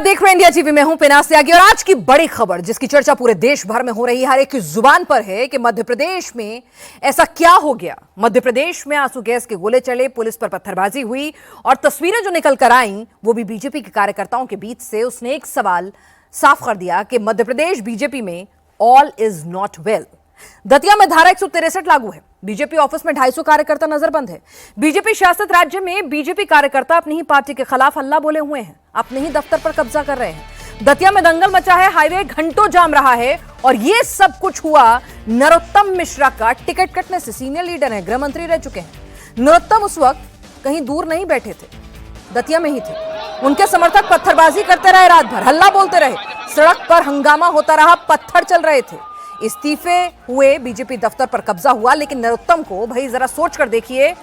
देख रहे हैं इंडिया टीवी में, हूं पिनास त्यागी और आज की बड़ी खबर जिसकी चर्चा पूरे देश भर में हो रही है, हर एक की जुबान पर है कि मध्य प्रदेश में ऐसा क्या हो गया। मध्य प्रदेश में आंसू गैस के गोले चले, पुलिस पर पत्थरबाजी हुई और तस्वीरें जो निकल कर आईं वो भी बीजेपी के कार्यकर्ताओं के बीच से। उसने एक सवाल साफ कर दिया कि मध्य प्रदेश बीजेपी में all is not well. Datia में धारा 163 लागू है। बीजेपी ऑफिस में 250 कार्यकर्ता नजरबंद है। बीजेपी शासित राज्य में बीजेपी कार्यकर्ता अपनी ही पार्टी के खिलाफ हल्ला बोले हुए हैं, अपने ही दफ्तर पर कब्जा कर रहे हैं। दतिया में दंगल मचा है, हाईवे घंटों जाम रहा है और यह सब कुछ हुआ नरोत्तम मिश्रा का टिकट कटने से। सीनियर लीडर हैं, गृह मंत्री रह चुके हैं। नरोत्तम उस वक्त कहीं दूर नहीं बैठे थे, दतिया में ही थे। उनके समर्थक पत्थरबाजी करते रहे, रात भर हल्ला बोलते रहे, सड़क पर हंगामा होता रहा, पत्थर चल रहे थे। इस्तीफे हुए, बीजेपी दफ्तर पर कब्जा हुआ, लेकिन नरोत्तम को भाई जरा सोच कर देखिए,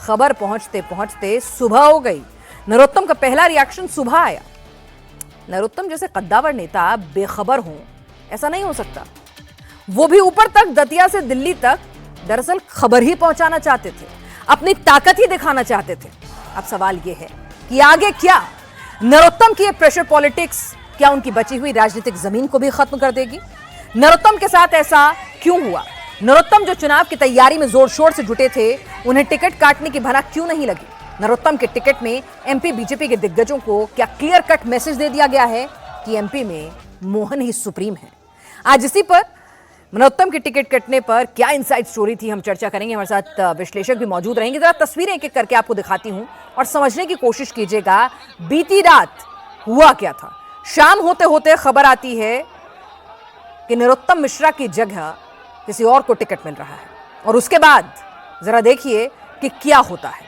खबर पहुंचते पहुंचते सुबह हो गई। नरोत्तम का पहला रिएक्शन सुबह आया। नरोत्तम जैसे कद्दावर नेता बेखबर हो, ऐसा नहीं हो सकता। वो भी ऊपर तक, दतिया से दिल्ली तक दरअसल खबर ही पहुंचाना चाहते थे, अपनी ताकत ही दिखाना चाहते थे। अब सवाल यह है कि आगे क्या? नरोत्तम की प्रेशर पॉलिटिक्स क्या उनकी बची हुई राजनीतिक जमीन को भी खत्म कर देगी? नरोत्तम के साथ ऐसा क्यों हुआ? नरोत्तम जो चुनाव की तैयारी में जोर शोर से जुटे थे, उन्हें टिकट काटने की भनक क्यों नहीं लगी? नरोत्तम के टिकट में एमपी बीजेपी के दिग्गजों को क्या क्लियर कट मैसेज दे दिया गया है कि एमपी में मोहन ही सुप्रीम है? आज इसी पर, नरोत्तम के टिकट कटने पर क्या इनसाइड स्टोरी थी, हम चर्चा करेंगे। हमारे साथ विश्लेषक भी मौजूद रहेंगे। जरा तस्वीरें एक एक करके आपको दिखाती हूं और समझने की कोशिश कीजिएगा बीती रात हुआ क्या था। शाम होते होते खबर आती है कि नरोत्तम मिश्रा की जगह किसी और को टिकट मिल रहा है और उसके बाद जरा देखिए कि क्या होता है।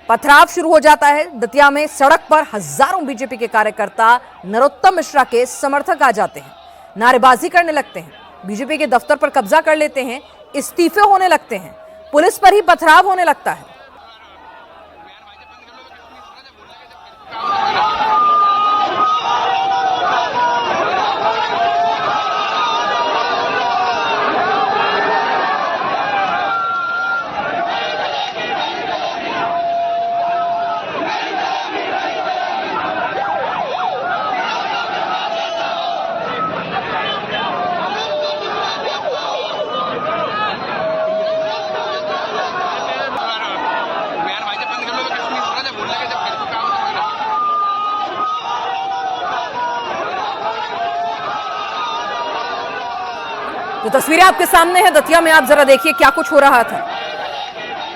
पथराव शुरू हो जाता है दतिया में। सड़क पर हजारों बीजेपी के कार्यकर्ता नरोत्तम मिश्रा के समर्थक आ जाते हैं, नारेबाजी करने लगते हैं, बीजेपी के दफ्तर पर कब्जा कर लेते हैं, इस्तीफे होने लगते हैं, पुलिस पर ही पथराव होने लगता है। तो तस्वीरें आपके सामने है दतिया में, आप जरा देखिए क्या कुछ हो रहा था।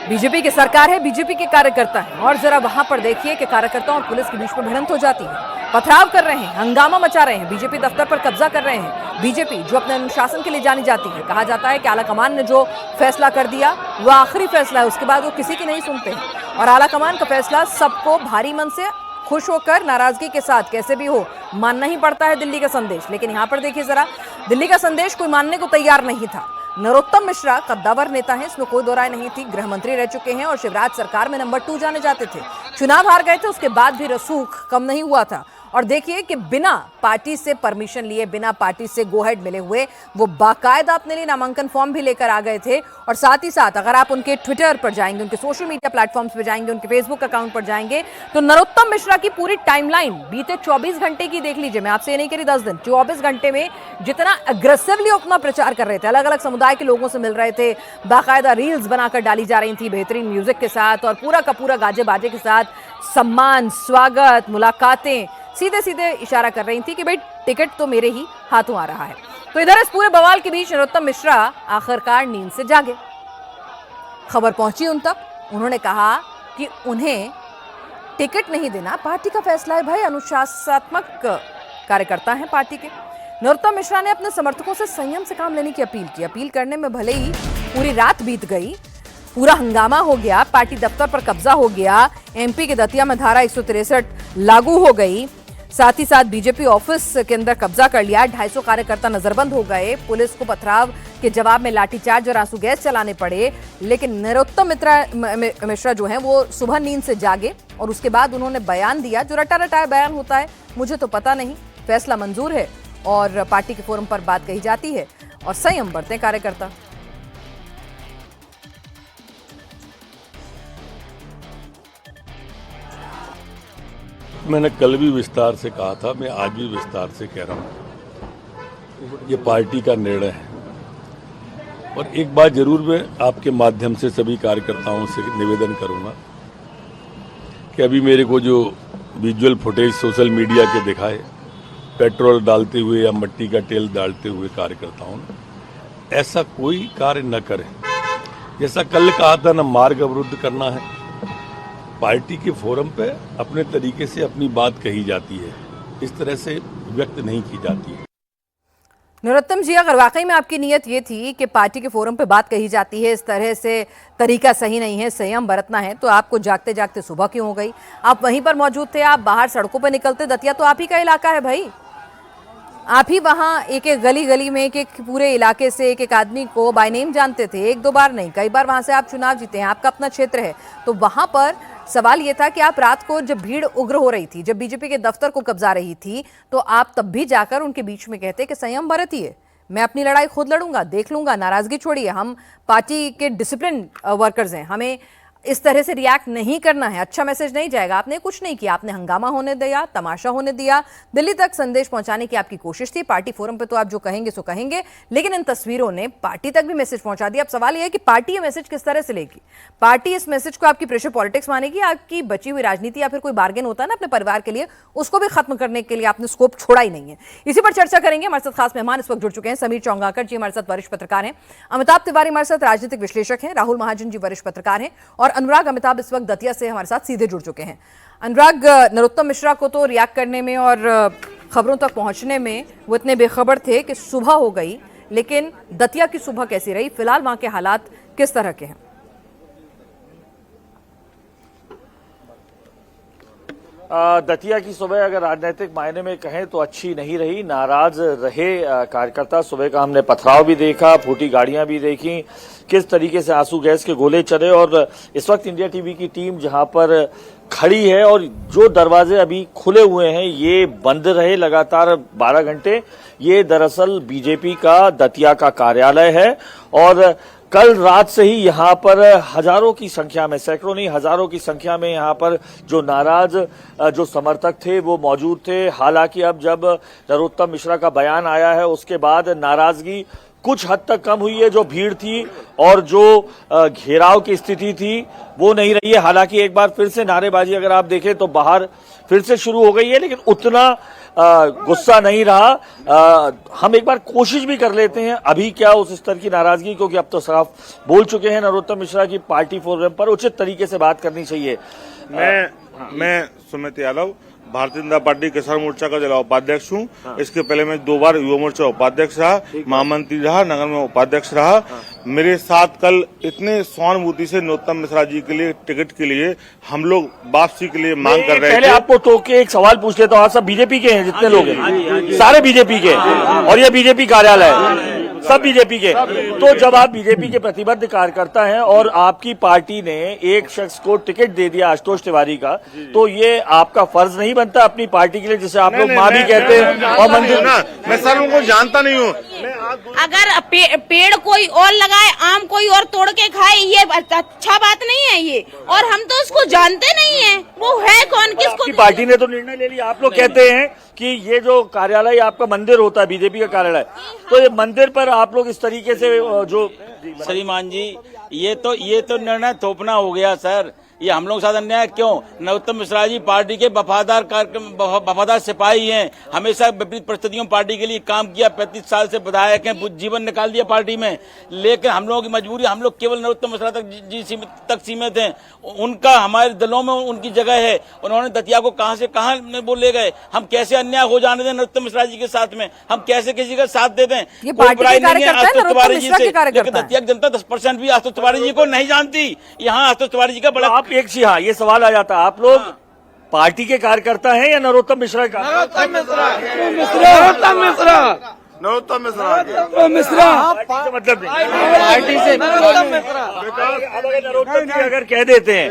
बीजेपी की सरकार है, बीजेपी के कार्यकर्ता हैं और जरा वहां पर देखिए कि कार्यकर्ताओं और पुलिस के बीच में भिड़ंत हो जाती है, पथराव कर रहे हैं, हंगामा मचा रहे हैं, बीजेपी दफ्तर पर कब्जा कर रहे हैं। बीजेपी जो अपने अनुशासन के लिए जानी जाती है, कहा जाता है कि आला कमान ने जो फैसला कर दिया वो आखिरी फैसला है, उसके बाद वो किसी की नहीं सुनते हैं और आला कमान का फैसला सबको भारी मन से, खुश होकर, नाराजगी के साथ, कैसे भी हो, मानना ही पड़ता है दिल्ली का संदेश। लेकिन यहां पर देखिए जरा, दिल्ली का संदेश कोई मानने को तैयार नहीं था। नरोत्तम मिश्रा कद्दावर नेता है, इसमें कोई दो राय नहीं थी। गृह मंत्री रह चुके हैं और शिवराज सरकार में नंबर 2 जाने जाते थे। चुनाव हार गए थे, उसके बाद भी रसूख कम नहीं हुआ था। और देखिए कि बिना पार्टी से परमिशन लिए, बिना पार्टी से गो हेड मिले हुए, वो बाकायदा अपने लिए नामांकन फॉर्म भी लेकर आ गए थे। और साथ ही साथ अगर आप उनके ट्विटर पर जाएंगे, उनके सोशल मीडिया प्लेटफॉर्म्स पर जाएंगे, उनके फेसबुक अकाउंट पर जाएंगे, तो नरोत्तम मिश्रा की पूरी टाइमलाइन बीते 24 घंटे की देख लीजिए। मैं आपसे ये नहीं कह रही 10 दिन, 24 घंटे में जितना अग्रेसिवली अपना प्रचार कर रहे थे, अलग अलग समुदाय के लोगों से मिल रहे थे, बाकायदा रील्स बनाकर डाली जा रही थी बेहतरीन म्यूजिक के साथ और पूरा का पूरा गाजे बाजे के साथ, सम्मान, स्वागत, मुलाकातें, सीधे सीधे इशारा कर रही थी कि भाई टिकट तो मेरे ही हाथों आ रहा है। तो इधर इस पूरे बवाल के बीच नरोत्तम मिश्रा आखिरकार नींद से जागे। खबर पहुंची उन तक, उन्होंने कहा कि उन्हें टिकट नहीं देना पार्टी का फैसला है। भाई अनुशासनात्मक कार्यकर्ता हैं पार्टी के। नरोत्तम मिश्रा ने अपने समर्थकों से संयम से काम लेने की अपील की। अपील करने में भले ही पूरी रात बीत गई, पूरा हंगामा हो गया, पार्टी दफ्तर पर कब्जा हो गया, एमपी के दतिया में धारा 163 लागू हो गई, साथ ही साथ बीजेपी ऑफिस के अंदर कब्जा कर लिया, 250 कार्यकर्ता नजरबंद हो गए, पुलिस को पथराव के जवाब में लाठीचार्ज और आंसू गैस चलाने पड़े। लेकिन नरोत्तम मिश्रा जो हैं वो सुबह नींद से जागे और उसके बाद उन्होंने बयान दिया, जो रटा रटाया बयान होता है, मुझे तो पता नहीं, फैसला मंजूर है और पार्टी के फोरम पर बात कही जाती है और संयम बरते कार्यकर्ता। मैंने कल भी विस्तार से कहा था, मैं आज भी विस्तार से कह रहा हूँ, ये पार्टी का निर्णय है। और एक बात जरूर मैं आपके माध्यम से सभी कार्यकर्ताओं से निवेदन करूंगा कि अभी मेरे को जो विजुअल फुटेज सोशल मीडिया के दिखाए पेट्रोल डालते हुए या मिट्टी का तेल डालते हुए कार्यकर्ताओं ने, ऐसा कोई कार्य न करें। जैसा कल कहा था, न मार्ग अवरुद्ध करना है, पार्टी के फोरम पे अपने तरीके से अपनी बात कही जाती है, इस तरह से व्यक्त नहीं की जाती है। नरोत्तम जी, अगर वाकई में आपकी नीयत ये थी कि पार्टी के फोरम पे बात कही जाती है, इस तरह से तरीका सही नहीं है, संयम बरतना है, तो आपको जागते जागते सुबह क्यों हो गई? आप वहीं पर मौजूद थे, आप बाहर सड़कों पर निकलते। दतिया तो आप ही का इलाका है भाई, आप ही वहाँ एक एक गली गली में एक एक पूरे इलाके से एक एक आदमी को बाय नेम जानते थे। एक दो बार नहीं, कई बार वहां से आप चुनाव जीते हैं, आपका अपना क्षेत्र है। तो वहां पर सवाल ये था कि आप रात को जब भीड़ उग्र हो रही थी, जब बीजेपी के दफ्तर को कब्जा रही थी, तो आप तब भी जाकर उनके बीच में कहते कि संयम बरतिए, मैं अपनी लड़ाई खुद लड़ूंगा, देख लूंगा, नाराजगी छोड़िए, हम पार्टी के डिसिप्लिन वर्कर्स हैं, हमें इस तरह से रिएक्ट नहीं करना है, अच्छा मैसेज नहीं जाएगा। आपने कुछ नहीं किया, आपने हंगामा होने दिया, तमाशा होने दिया। दिल्ली तक संदेश पहुंचाने की आपकी कोशिश थी। पार्टी फोरम पे तो आप जो कहेंगे सो कहेंगे, लेकिन इन तस्वीरों ने पार्टी तक भी मैसेज पहुंचा दिया। अब सवाल यह है कि पार्टी ये मैसेज किस तरह से लेगी? पार्टी इस मैसेज को आपकी प्रेशर पॉलिटिक्स मानेगी, आपकी बची हुई राजनीति या फिर कोई बार्गेन होता है ना अपने परिवार के लिए, उसको भी खत्म करने के लिए आपने स्कोप छोड़ा ही नहीं है। इसी पर चर्चा करेंगे। हमारे साथ खास मेहमान इस वक्त जुड़ चुके हैं। समीर चौंगाकर जी हमारे साथ वरिष्ठ पत्रकार हैं, अमिताभ तिवारी हमारे साथ राजनीतिक विश्लेषक हैं, राहुल महाजन जी वरिष्ठ पत्रकार हैं, और अनुराग अमिताभ इस वक्त दतिया से हमारे साथ सीधे जुड़ चुके हैं। अनुराग, नरोत्तम मिश्रा को तो रिएक्ट करने में और खबरों तक पहुंचने में वो इतने बेखबर थे कि सुबह हो गई, लेकिन दतिया की सुबह कैसी रही? फिलहाल वहां के हालात किस तरह के हैं? दतिया की सुबह अगर राजनीतिक मायने में कहें तो अच्छी नहीं रही। नाराज रहे कार्यकर्ता। सुबह का हमने पथराव भी देखा, फूटी गाड़ियां भी देखी, किस तरीके से आंसू गैस के गोले चले। और इस वक्त इंडिया टीवी की टीम जहां पर खड़ी है और जो दरवाजे अभी खुले हुए हैं ये बंद रहे लगातार 12 घंटे। ये दरअसल बीजेपी का दतिया का कार्यालय है और कल रात से ही यहाँ पर हजारों की संख्या में, सैकड़ों नहीं हजारों की संख्या में यहाँ पर जो नाराज जो समर्थक थे वो मौजूद थे। हालांकि अब जब नरोत्तम मिश्रा का बयान आया है उसके बाद नाराजगी कुछ हद तक कम हुई है। जो भीड़ थी और जो घेराव की स्थिति थी वो नहीं रही है। हालांकि एक बार फिर से नारेबाजी अगर आप देखें तो बाहर फिर से शुरू हो गई है, लेकिन उतना गुस्सा नहीं रहा। हम एक बार कोशिश भी कर लेते हैं अभी क्या उस स्तर की नाराजगी, क्योंकि अब तो साफ बोल चुके हैं नरोत्तम मिश्रा की पार्टी फोरम पर उचित तरीके से बात करनी चाहिए। मैं सुमित यादव, भारतीय जनता पार्टी किसान मोर्चा का जिला उपाध्यक्ष हूँ। इसके पहले मैं 2 बार युवा मोर्चा उपाध्यक्ष रहा, महामंत्री रहा, नगर में उपाध्यक्ष रहा। मेरे साथ कल इतने सहानुभूति से नरोत्तम मिश्रा जी के लिए टिकट के लिए हम लोग वापसी के लिए मांग कर रहे थे। पहले आपको टोक के एक सवाल पूछ लेता हूँ, आप सब बीजेपी के हैं? जितने लोग हैं सारे बीजेपी के, और ये बीजेपी कार्यालय है, सब बीजेपी के। तो जब आप बीजेपी के प्रतिबद्ध कार्यकर्ता हैं और आपकी पार्टी ने एक शख्स को टिकट दे दिया आशुतोष तिवारी का, तो ये आपका फर्ज नहीं बनता अपनी पार्टी के लिए, जिसे आप लोग मां भी कहते हैं और मंदिर ना? मैं सर उनको जानता नहीं हूँ। अगर पेड़ कोई और लगाए, आम कोई और तोड़ के खाए, ये अच्छा बात नहीं है ये। और हम तो उसको जानते नहीं है, वो है कौन, किसको? पार्टी ने तो निर्णय ले लिया। आप लोग कहते हैं कि ये जो कार्यालय आपका मंदिर होता है, बीजेपी का कार्यालय, तो ये मंदिर पर आप लोग इस तरीके से जो श्रीमान जी, ये तो निर्णय थोपना हो गया सर। ये हम लोग साथ अन्याय क्यों? नरोत्तम मिश्रा जी पार्टी के वफादार सिपाही हैं, हमेशा विपरीत परिस्थितियों में पार्टी के लिए काम किया, 35 साल से विधायक हैं, जीवन निकाल दिया पार्टी में। लेकिन हम लोगों की मजबूरी, हम लोग केवल नरोत्तम मिश्रा तक सीमित हैं। उनका हमारे दिलों में उनकी जगह है। उन्होंने दतिया को कहां से कहां बोल ले गए। हम कैसे अन्याय हो जाने दें नरोत्तम मिश्रा जी के साथ में? हम कैसे किसी का साथ दे दें? कोई बुराई नहीं है आशुतोष तिवारी जी से, लेकिन दतिया की जनता 10% भी आशुतोष तिवारी जी को नहीं जानती। यहाँ आशुतोष तिवारी जी का बड़ा एक सी, हाँ, ये सवाल आ जाता है, आप लोग पार्टी के कार्यकर्ता हैं या नरोत्तम मिश्रा का? नरोत्तम मिश्रा मतलब पार्टी से नरोत्तम जी अगर कह देते हैं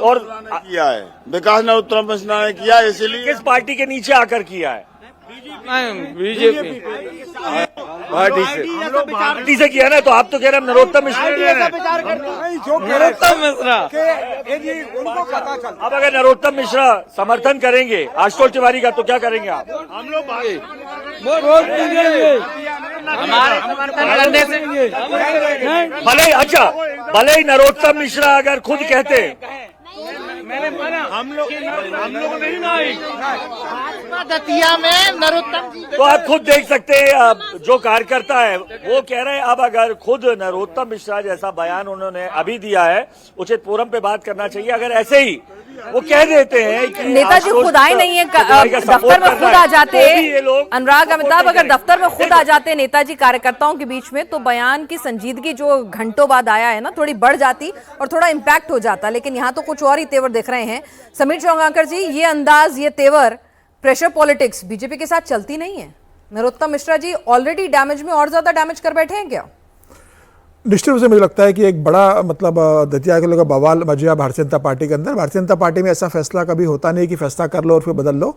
और किया है, विकास नरोत्तम मिश्रा ने किया, इसीलिए किस पार्टी के नीचे आकर किया है? बीजेपी पार्टी से। पार्टी से किया ना, तो आप तो कह रहे हैं नरोत्तम मिश्रा ने किया है। नरोत्तम मिश्रा अब अगर नरोत्तम मिश्रा समर्थन करेंगे आशुतोष तिवारी का, तो क्या करेंगे आप? हम लोग वो रोज पीएंगे, हमारे समर्थन करने से भले ही नरोत्तम मिश्रा अगर खुद कहते, हम लोग नहीं नाई दतिया में नरोत्तम जी तो आप खुद देख सकते हैं जो कार्यकर्ता है वो कह रहे हैं अब अगर खुद नरोत्तम मिश्रा जैसा बयान उन्होंने अभी दिया है, उचित फोरम पे बात करना चाहिए। अगर ऐसे ही वो कह देते हैं कि नेताजी खुद आए नहीं है, दफ्तर में खुद आ जाते, अनुराग अमिताभ अगर दफ्तर में खुद आ जाते नेताजी कार्यकर्ताओं के बीच में, तो बयान की संजीदगी जो घंटों बाद आया है ना, थोड़ी बढ़ जाती और थोड़ा इम्पैक्ट हो जाता। लेकिन यहाँ तो कुछ और ही तेवर दिख रहे हैं। समीर चौंगाकर जी, ये अंदाज, ये तेवर, प्रेशर पॉलिटिक्स बीजेपी के साथ चलती नहीं है। नरोत्तम मिश्रा जी ऑलरेडी डैमेज में और ज्यादा डैमेज कर बैठे हैं क्या? निश्चित रूप से मुझे लगता है कि एक बड़ा मतलब दतिया के लोगों का बवाल मच गया भारतीय जनता पार्टी के अंदर। भारतीय जनता पार्टी में ऐसा फैसला कभी होता नहीं कि फैसला कर लो और फिर बदल लो।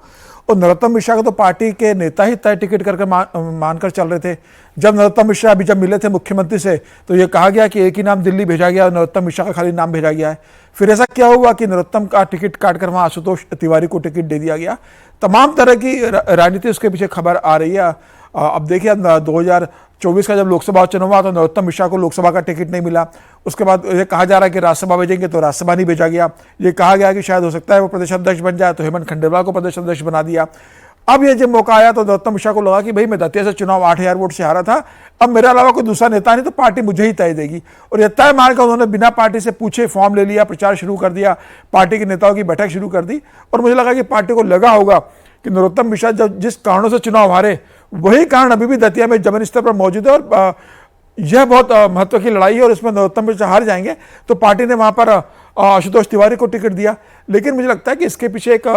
और नरोत्तम मिश्रा को तो पार्टी के नेता ही तय टिकट करके मानकर चल रहे थे। जब नरोत्तम मिश्रा अभी जब मिले थे मुख्यमंत्री से, तो ये कहा गया कि एक ही नाम दिल्ली भेजा गया और नरोत्तम मिश्रा का खाली नाम भेजा गया है। फिर ऐसा क्या हुआ कि नरोत्तम का टिकट काटकर वहाँ आशुतोष तिवारी को टिकट दे दिया गया। तमाम तरह की राजनीति उसके पीछे खबर आ रही है। अब देखिए 2024 का जब लोकसभा चुनाव हुआ तो नरोत्तम मिश्रा को लोकसभा का टिकट नहीं मिला। उसके बाद ये कहा जा रहा है कि राज्यसभा भेजेंगे, तो राज्यसभा नहीं भेजा गया। ये कहा गया कि शायद हो सकता है वो प्रदेश अध्यक्ष बन जाए, तो हेमंत खंडेलवाल को प्रदेश अध्यक्ष बना दिया। अब ये जब मौका आया तो नरोत्तम मिश्रा को लगा कि भाई मैं दतिया से चुनाव 8000 वोट से हारा था, अब मेरे अलावा कोई दूसरा नेता नहीं, तो पार्टी मुझे ही तय देगी। और यह तय मानकर उन्होंने बिना पार्टी से पूछे फॉर्म ले लिया, प्रचार शुरू कर दिया, पार्टी के नेताओं की बैठक शुरू कर दी। और मुझे लगा कि पार्टी को लगा होगा कि नरोत्तम मिश्रा जब जिस कारणों से चुनाव हारे, वही कारण अभी भी दतिया में जमीनी स्तर पर मौजूद है। और यह बहुत महत्व की लड़ाई है और इसमें नरोत्तम मिश्रा हार जाएंगे तो पार्टी ने वहां पर आशुतोष तिवारी को टिकट दिया। लेकिन मुझे लगता है कि इसके पीछे एक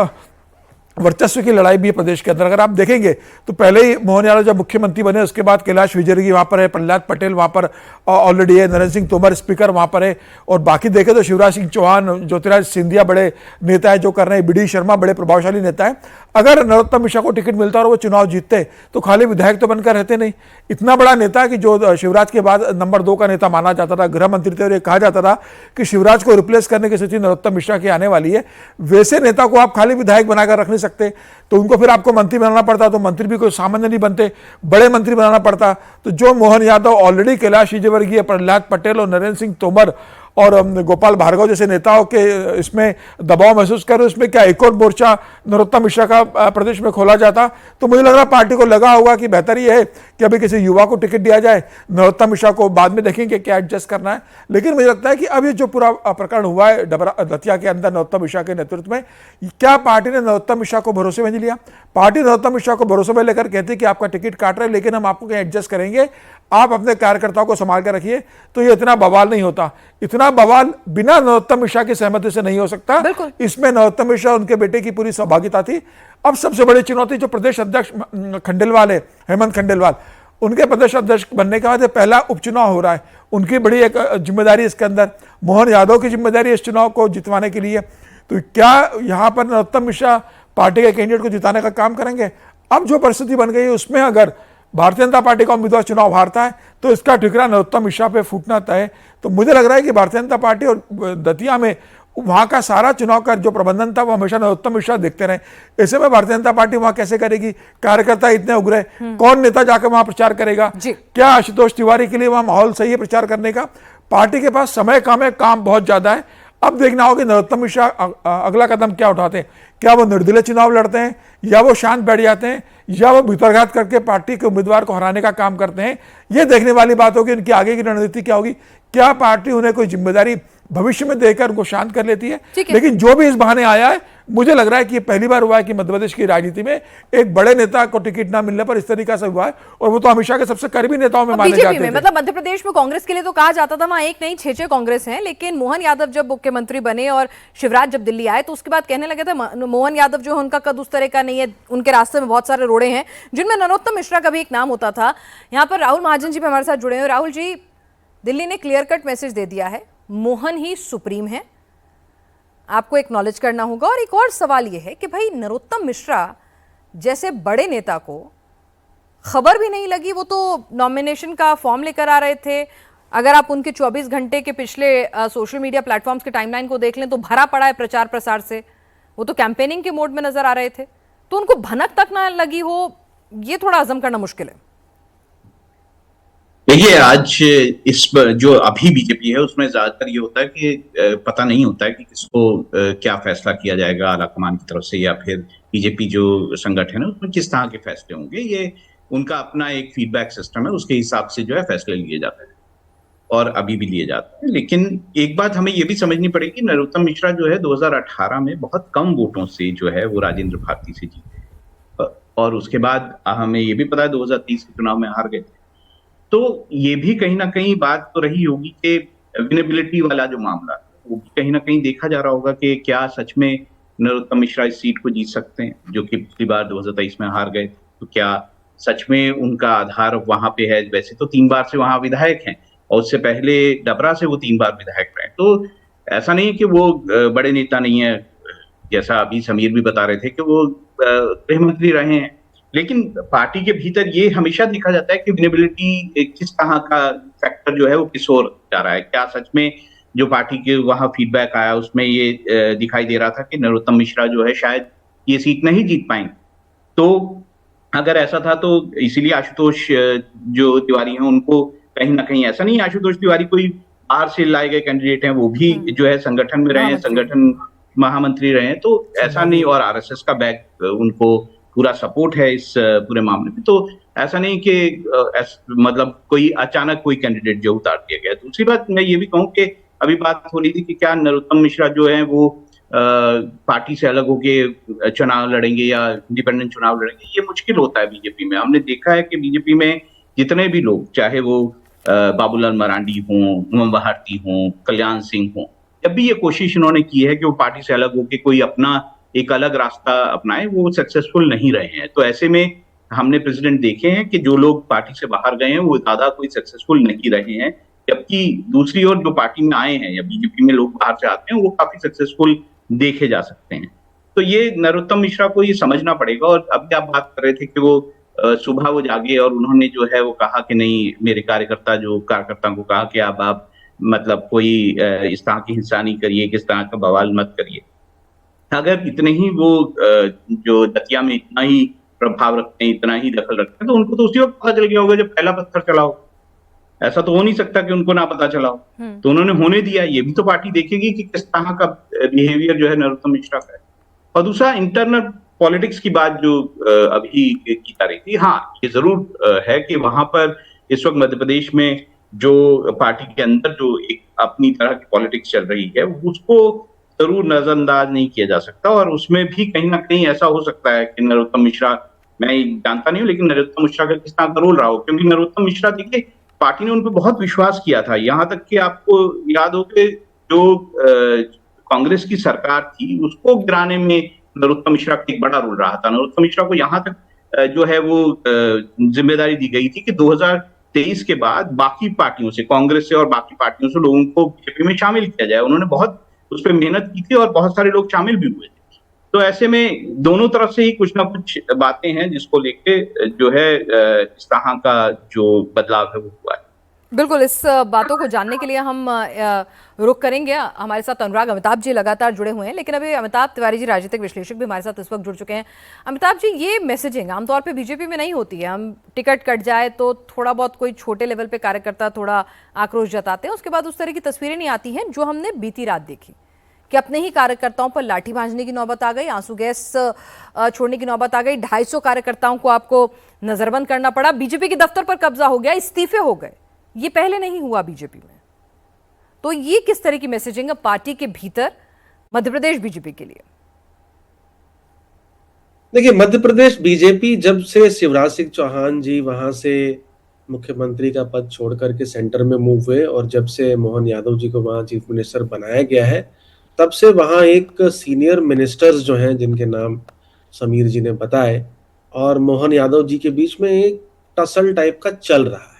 वर्चस्व की लड़ाई भी है प्रदेश के अंदर। अगर आप देखेंगे तो पहले ही मोहन यादव जब मुख्यमंत्री बने, उसके बाद कैलाश विजयवर्गीय वहाँ पर है, प्रहलाद पटेल वहाँ पर ऑलरेडी है, नरेंद्र सिंह तोमर स्पीकर वहाँ पर है, और बाकी देखें तो शिवराज सिंह चौहान, ज्योतिराज सिंधिया बड़े नेता है जो कर रहे हैं, बी.डी. शर्मा बड़े प्रभावशाली नेता है। अगर नरोत्तम मिश्रा को टिकट मिलता और वो चुनाव जीतते तो खाली विधायक तो बनकर रहते नहीं। इतना बड़ा नेता है कि जो शिवराज के बाद नंबर 2 का नेता माना जाता था, गृह मंत्री थे, और ये कहा जाता था कि शिवराज को रिप्लेस करने की स्थिति नरोत्तम मिश्रा की आने वाली है। वैसे नेता को आप खाली विधायक बनाकर रख नहीं सकते, तो उनको फिर आपको मंत्री बनाना पड़ता। तो मंत्री भी कोई सामान्य नहीं बनते, बड़े मंत्री बनाना पड़ता। तो जो मोहन यादव ऑलरेडी कैलाश विजयवर्गीय, प्रहलाद पटेल और नरेंद्र सिंह तोमर और गोपाल भार्गव जैसे नेताओं के इसमें दबाव महसूस कर, उसमें क्या एक और मोर्चा नरोत्तम मिश्रा का प्रदेश में खोला जाता। तो मुझे लग रहा पार्टी को लगा होगा कि बेहतर ये है कि अभी किसी युवा को टिकट दिया जाए, नरोत्तम मिश्रा को बाद में देखेंगे क्या एडजस्ट करना है। लेकिन मुझे लगता है कि अब ये जो पूरा प्रकरण हुआ है दतिया के अंदर नरोत्तम मिश्रा के नेतृत्व में, क्या पार्टी ने नरोत्तम मिश्रा को भरोसे में नहीं लिया? पार्टी नरोत्तम मिश्रा को भरोसे में लेकर कहती है कि आपका टिकट काट रहे हैं, लेकिन हम आपको कहीं एडजस्ट करेंगे, आप अपने कार्यकर्ताओं को संभाल कर रखिए, तो ये इतना बवाल नहीं होता। इतना बवाल बिना नरोत्तम मिश्रा की सहमति से नहीं हो सकता। इसमें नरोत्तम मिश्रा उनके बेटे की पूरी सहभागिता थी। अब सबसे बड़ी चुनौती जो प्रदेश अध्यक्ष खंडेलवाल है, हेमंत खंडेलवाल, उनके प्रदेश अध्यक्ष बनने के बाद पहला उपचुनाव हो रहा है। उनकी बड़ी एक जिम्मेदारी इसके अंदर, मोहन यादव की जिम्मेदारी इस चुनाव को जितवाने के लिए। तो क्या यहाँ पर नरोत्तम मिश्रा पार्टी के कैंडिडेट को जिताने का काम करेंगे? अब जो परिस्थिति बन गई है उसमें अगर भारतीय जनता पार्टी का उम्मीदवार चुनाव हारता है तो इसका ठिकरा नरोत्तम मिश्रा पे फूटना तय है। तो मुझे लग रहा है कि भारतीय जनता पार्टी और दतिया में वहां का सारा चुनाव का जो प्रबंधन था वो हमेशा नरोत्तम मिश्रा देखते रहे। ऐसे में भारतीय जनता पार्टी वहां कैसे करेगी? कार्यकर्ता इतने उग्र, कौन नेता जाकर वहां प्रचार करेगा? क्या आशुतोष तिवारी के लिए वहां माहौल सही है प्रचार करने का? पार्टी के पास समय कम है, काम बहुत ज्यादा है। अब देखना होगा कि नरोत्तम मिश्रा अगला कदम क्या उठाते हैं। क्या वो निर्दलीय चुनाव लड़ते हैं, या वो शांत बैठ जाते हैं, या वो भीतरघात करके पार्टी के उम्मीदवार को हराने का काम करते हैं? ये देखने वाली बात होगी उनकी आगे की रणनीति क्या होगी। क्या पार्टी उन्हें कोई जिम्मेदारी भविष्य में देकर उनको शांत कर लेती है? लेकिन जो भी इस बहाने आया है, मुझे लग रहा है कि ये पहली बार हुआ है कि मध्य प्रदेश की राजनीति में एक बड़े नेता को टिकट ना मिलने पर इस तरीका से हुआ है। और वो तो हमेशा के सबसे करीबी नेताओं में माने जाते थे। मतलब मध्य प्रदेश में कांग्रेस के लिए तो कहा जाता था वहां एक नहीं 6 कांग्रेस हैं, लेकिन मोहन यादव जब मुख्यमंत्री बने और शिवराज जब दिल्ली आए तो उसके बाद कहने लगे थे मोहन यादव जो है उनका कद उस तरह का नहीं है, उनके रास्ते में बहुत सारे रोड़े हैं, जिनमें नरोत्तम मिश्रा का भी एक नाम होता था। यहाँ पर राहुल महाजन जी भी हमारे साथ जुड़े हैं। राहुल जी, दिल्ली ने क्लियर कट मैसेज दे दिया है, मोहन ही सुप्रीम है, आपको एक्नॉलेज करना होगा। और एक और सवाल यह है कि भाई नरोत्तम मिश्रा जैसे बड़े नेता को खबर भी नहीं लगी, वो तो नॉमिनेशन का फॉर्म लेकर आ रहे थे। अगर आप उनके 24 घंटे के पिछले सोशल मीडिया प्लेटफॉर्म्स के टाइमलाइन को देख लें तो भरा पड़ा है प्रचार प्रसार से। वो तो कैंपेनिंग के मोड में नजर आ रहे थे, तो उनको भनक तक ना लगी हो, ये थोड़ा हजम करना मुश्किल है। देखिए, आज इस जो अभी बीजेपी है उसमें ज्यादातर ये होता है कि पता नहीं होता है कि किसको क्या फैसला किया जाएगा आलाकमान की तरफ से, या फिर बीजेपी जो संगठन है उसमें किस तरह के फैसले होंगे। ये उनका अपना एक फीडबैक सिस्टम है, उसके हिसाब से जो है फैसले लिए जाते हैं और अभी भी लिए जाते हैं। लेकिन एक बात हमें ये भी समझनी पड़ेगी, नरोत्तम मिश्रा जो है 2018 में बहुत कम वोटों से जो है वो राजेंद्र भारती से जीते, और उसके बाद हमें ये भी पता है 2023 के चुनाव में हार गए थे। तो ये भी कहीं ना कहीं बात तो रही होगी कि विनेबिलिटी वाला जो मामला वो भी कहीं ना कहीं देखा जा रहा होगा कि क्या सच में नरोत्तम मिश्रा इस सीट को जीत सकते हैं, जो कि पिछली बार 2023 में हार गए। तो क्या सच में उनका आधार वहां पे है? वैसे तो 3 बार से वहां विधायक हैं और उससे पहले डबरा से वो 3 बार विधायक रहे, तो ऐसा नहीं कि वो बड़े नेता नहीं है। जैसा अभी समीर भी बता रहे थे कि वो गृह मंत्री रहे हैं, लेकिन पार्टी के भीतर ये हमेशा देखा जाता है कि विनेबिलिटी किस तरह का फैक्टर जो है वो किस ओर जा रहा है। क्या सच में जो पार्टी के वहां फीडबैक आया उसमें ये दिखाई दे रहा था कि नरोत्तम मिश्रा जो है शायद ये सीट नहीं जीत पाएंगे। तो अगर ऐसा था तो इसीलिए आशुतोष जो तिवारी हैं उनको कहीं ना कहीं, ऐसा नहीं आशुतोष तिवारी कोई बाहर से लाए गए कैंडिडेट हैं, वो भी जो है संगठन में रहे हैं, संगठन महामंत्री रहे हैं, तो ऐसा नहीं, और आरएसएस का बैक उनको पूरा सपोर्ट है इस पूरे मामले में। तो ऐसा नहीं कि मतलब कोई अचानक कोई कैंडिडेट जो उतार दिया गया। दूसरी बात मैं ये भी कहूं कि अभी बात हो रही थी कि क्या नरोत्तम मिश्रा जो है वो पार्टी से अलग होके चुनाव लड़ेंगे या इंडिपेंडेंट चुनाव लड़ेंगे। ये मुश्किल होता है बीजेपी में। हमने देखा है कि बीजेपी में जितने भी लोग, चाहे वो बाबूलाल मरांडी हों, उमा भारती हों, कल्याण सिंह हों, जब भी ये कोशिश इन्होंने की है कि वो पार्टी से अलग होके कोई अपना एक अलग रास्ता अपनाए, वो सक्सेसफुल नहीं रहे हैं। तो ऐसे में हमने प्रेसिडेंट देखे हैं कि जो लोग पार्टी से बाहर गए हैं वो ज्यादा कोई सक्सेसफुल नहीं रहे हैं, जबकि दूसरी ओर जो पार्टी में आए हैं या बीजेपी में लोग बाहर से आते हैं वो काफी सक्सेसफुल देखे जा सकते हैं। तो ये नरोत्तम मिश्रा को ये समझना पड़ेगा। और अभी आप बात कर रहे थे कि वो सुबह वो जागे और उन्होंने जो है वो कहा कि नहीं, मेरे कार्यकर्ता को कहा कि अब आप मतलब कोई इस तरह की हिंसा नहीं करिए, किस तरह का बवाल मत करिए। अगर इतने ही वो जो दतिया में इतना ही प्रभाव रखते हैं, इतना ही दखल रखते हैं, तो उनको तो उसी वक्त पता चल गया होगा जब पहला पत्थर चला हो। ऐसा तो हो नहीं सकता कि उनको ना पता चला हो। तो उन्होंने होने दिया। ये भी तो पार्टी देखेगी कि किस तरह का बिहेवियर जो है नरोत्तम मिश्रा का है। और दूसरा, इंटरनल पॉलिटिक्स की बात जो अभी की जा रही थी, हाँ ये जरूर है कि वहां पर इस वक्त मध्य प्रदेश में जो पार्टी के अंदर जो एक अपनी तरह की पॉलिटिक्स चल रही है उसको जरूर नजरअंदाज नहीं किया जा सकता। और उसमें भी कहीं ना कहीं ऐसा हो सकता है कि नरोत्तम मिश्रा, मैं जानता नहीं हूँ, लेकिन नरोत्तम मिश्रा का किस तरह का रोल रहा हो, क्योंकि नरोत्तम मिश्रा देखिए पार्टी ने उन पर बहुत विश्वास किया था। यहाँ तक कि आपको याद हो कि जो कांग्रेस की सरकार थी उसको गिराने में नरोत्तम मिश्रा का एक बड़ा रोल रहा था। नरोत्तम मिश्रा को यहाँ तक जो है वो जिम्मेदारी दी गई थी कि 2023 के बाद बाकी पार्टियों से, कांग्रेस से और बाकी पार्टियों से लोगों को बीजेपी में शामिल किया जाए। उन्होंने बहुत उस पर मेहनत की थी और बहुत सारे लोग शामिल भी हुए थे। तो ऐसे में दोनों तरफ से ही कुछ ना कुछ बातें हैं जिसको लेके जो है इस तरह का जो बदलाव है वो हुआ है। बिल्कुल, इस बातों को जानने के लिए हम रुक करेंगे। हमारे साथ अनुराग अमिताभ जी लगातार जुड़े हुए हैं, लेकिन अभी अमिताभ तिवारी जी, राजनीतिक विश्लेषक, भी हमारे साथ इस वक्त जुड़ चुके हैं। अमिताभ जी, ये मैसेजिंग आमतौर पे बीजेपी में नहीं होती है। हम टिकट कट जाए तो थोड़ा बहुत कोई छोटे लेवल पे कार्यकर्ता थोड़ा आक्रोश जताते हैं, उसके बाद उस तरह की तस्वीरें नहीं आती हैं जो हमने बीती रात देखी कि अपने ही कार्यकर्ताओं पर लाठी भांजने की नौबत आ गई, आंसू गैस छोड़ने की नौबत आ गई। 250 कार्यकर्ताओं को आपको नजरबंद करना पड़ा, बीजेपी के दफ्तर पर कब्जा हो गया, इस्तीफे हो गए। ये पहले नहीं हुआ बीजेपी में। तो ये किस तरह की मैसेजिंग है पार्टी के भीतर मध्य प्रदेश बीजेपी के लिए? देखिए, मध्य प्रदेश बीजेपी जब से शिवराज सिंह चौहान जी वहां से मुख्यमंत्री का पद छोड़ करके सेंटर में मूव हुए और जब से मोहन यादव जी को वहां चीफ मिनिस्टर बनाया गया है, तब से वहां एक सीनियर मिनिस्टर्स जो हैं जिनके नाम समीर जी ने बताए और मोहन यादव जी के बीच में एक टसल टाइप का चल रहा है।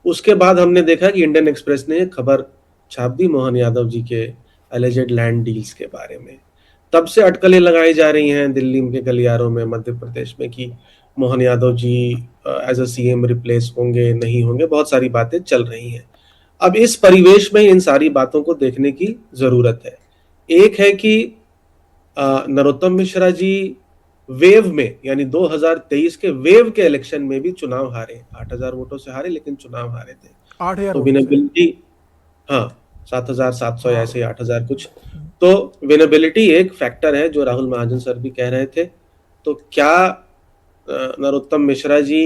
उसके बाद हमने देखा कि इंडियन एक्सप्रेस ने एक खबर छाप दी मोहन यादव जी के एलिजेड लैंड डील्स के बारे में। तब से अटकलें लगाई जा रही हैं दिल्ली के गलियारों में, मध्य प्रदेश में, कि Mohan Yadav ji as a CM replace होंगे, नहीं होंगे, बहुत सारी बातें चल रही हैं। अब इस परिवेश में इन सारी बातों को देखने की जरूरत है। एक है कि नरोत्तम मिश्रा जी वेव में, यानी 2023 के वेव के इलेक्शन में भी चुनाव हारे, 8,000 वोटों से हारे, लेकिन चुनाव हारे थे। 8,000 तो विनेबिलिटी, हाँ 7,700 या ऐसे 8,000 कुछ। तो विनेबिलिटी एक फैक्टर है, जो राहुल महाजन सर भी कह रहे थे। तो क्या नरोत्तम मिश्रा जी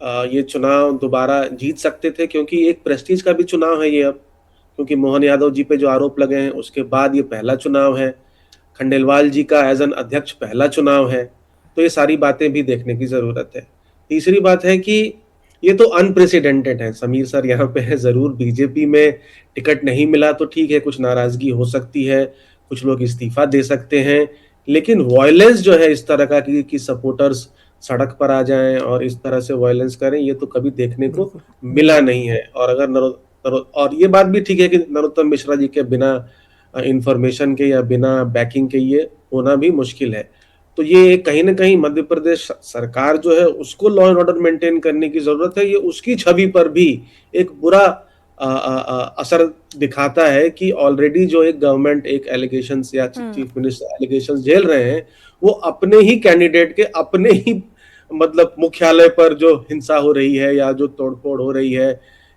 ये चुनाव दोबारा जीत सकते थे? क्योंकि एक प्रेस्टीज का भी चुनाव है ये अब, क्योंकि मोहन यादव जी पे जो आरोप लगे हैं उसके बाद ये पहला चुनाव है, खंडेलवाल जी का एज एन अध्यक्ष पहला चुनाव है। तो ये सारी बातें भी देखने की जरूरत है। तीसरी बात है कि ये तो अनप्रेसिडेंटेड है। समीर सर यहाँ पे है, जरूर बीजेपी में टिकट नहीं मिला तो ठीक है, कुछ नाराजगी हो सकती है, कुछ लोग इस्तीफा दे सकते हैं, लेकिन वायलेंस जो है इस तरह का कि सपोर्टर्स सड़क पर आ जाएं और इस तरह से वायलेंस करें, ये तो कभी देखने को मिला नहीं है। और अगर और ये बात भी ठीक है कि नरोत्तम मिश्रा जी के बिना इंफॉर्मेशन के या बिना बैकिंग के ये होना भी मुश्किल है। तो ये कहीं ना कहीं मध्य प्रदेश सरकार जो है उसको लॉ एंड ऑर्डर मेंटेन करने की जरूरत है। ये उसकी छवि पर भी एक बुरा असर दिखाता है कि ऑलरेडी जो एक गवर्नमेंट एक एलिगेशंस या चीफ मिनिस्टर एलिगेशंस झेल रहे हैं, वो अपने ही कैंडिडेट के अपने ही मतलब मुख्यालय पर जो हिंसा हो रही है या जो तोड़फोड़ हो रही है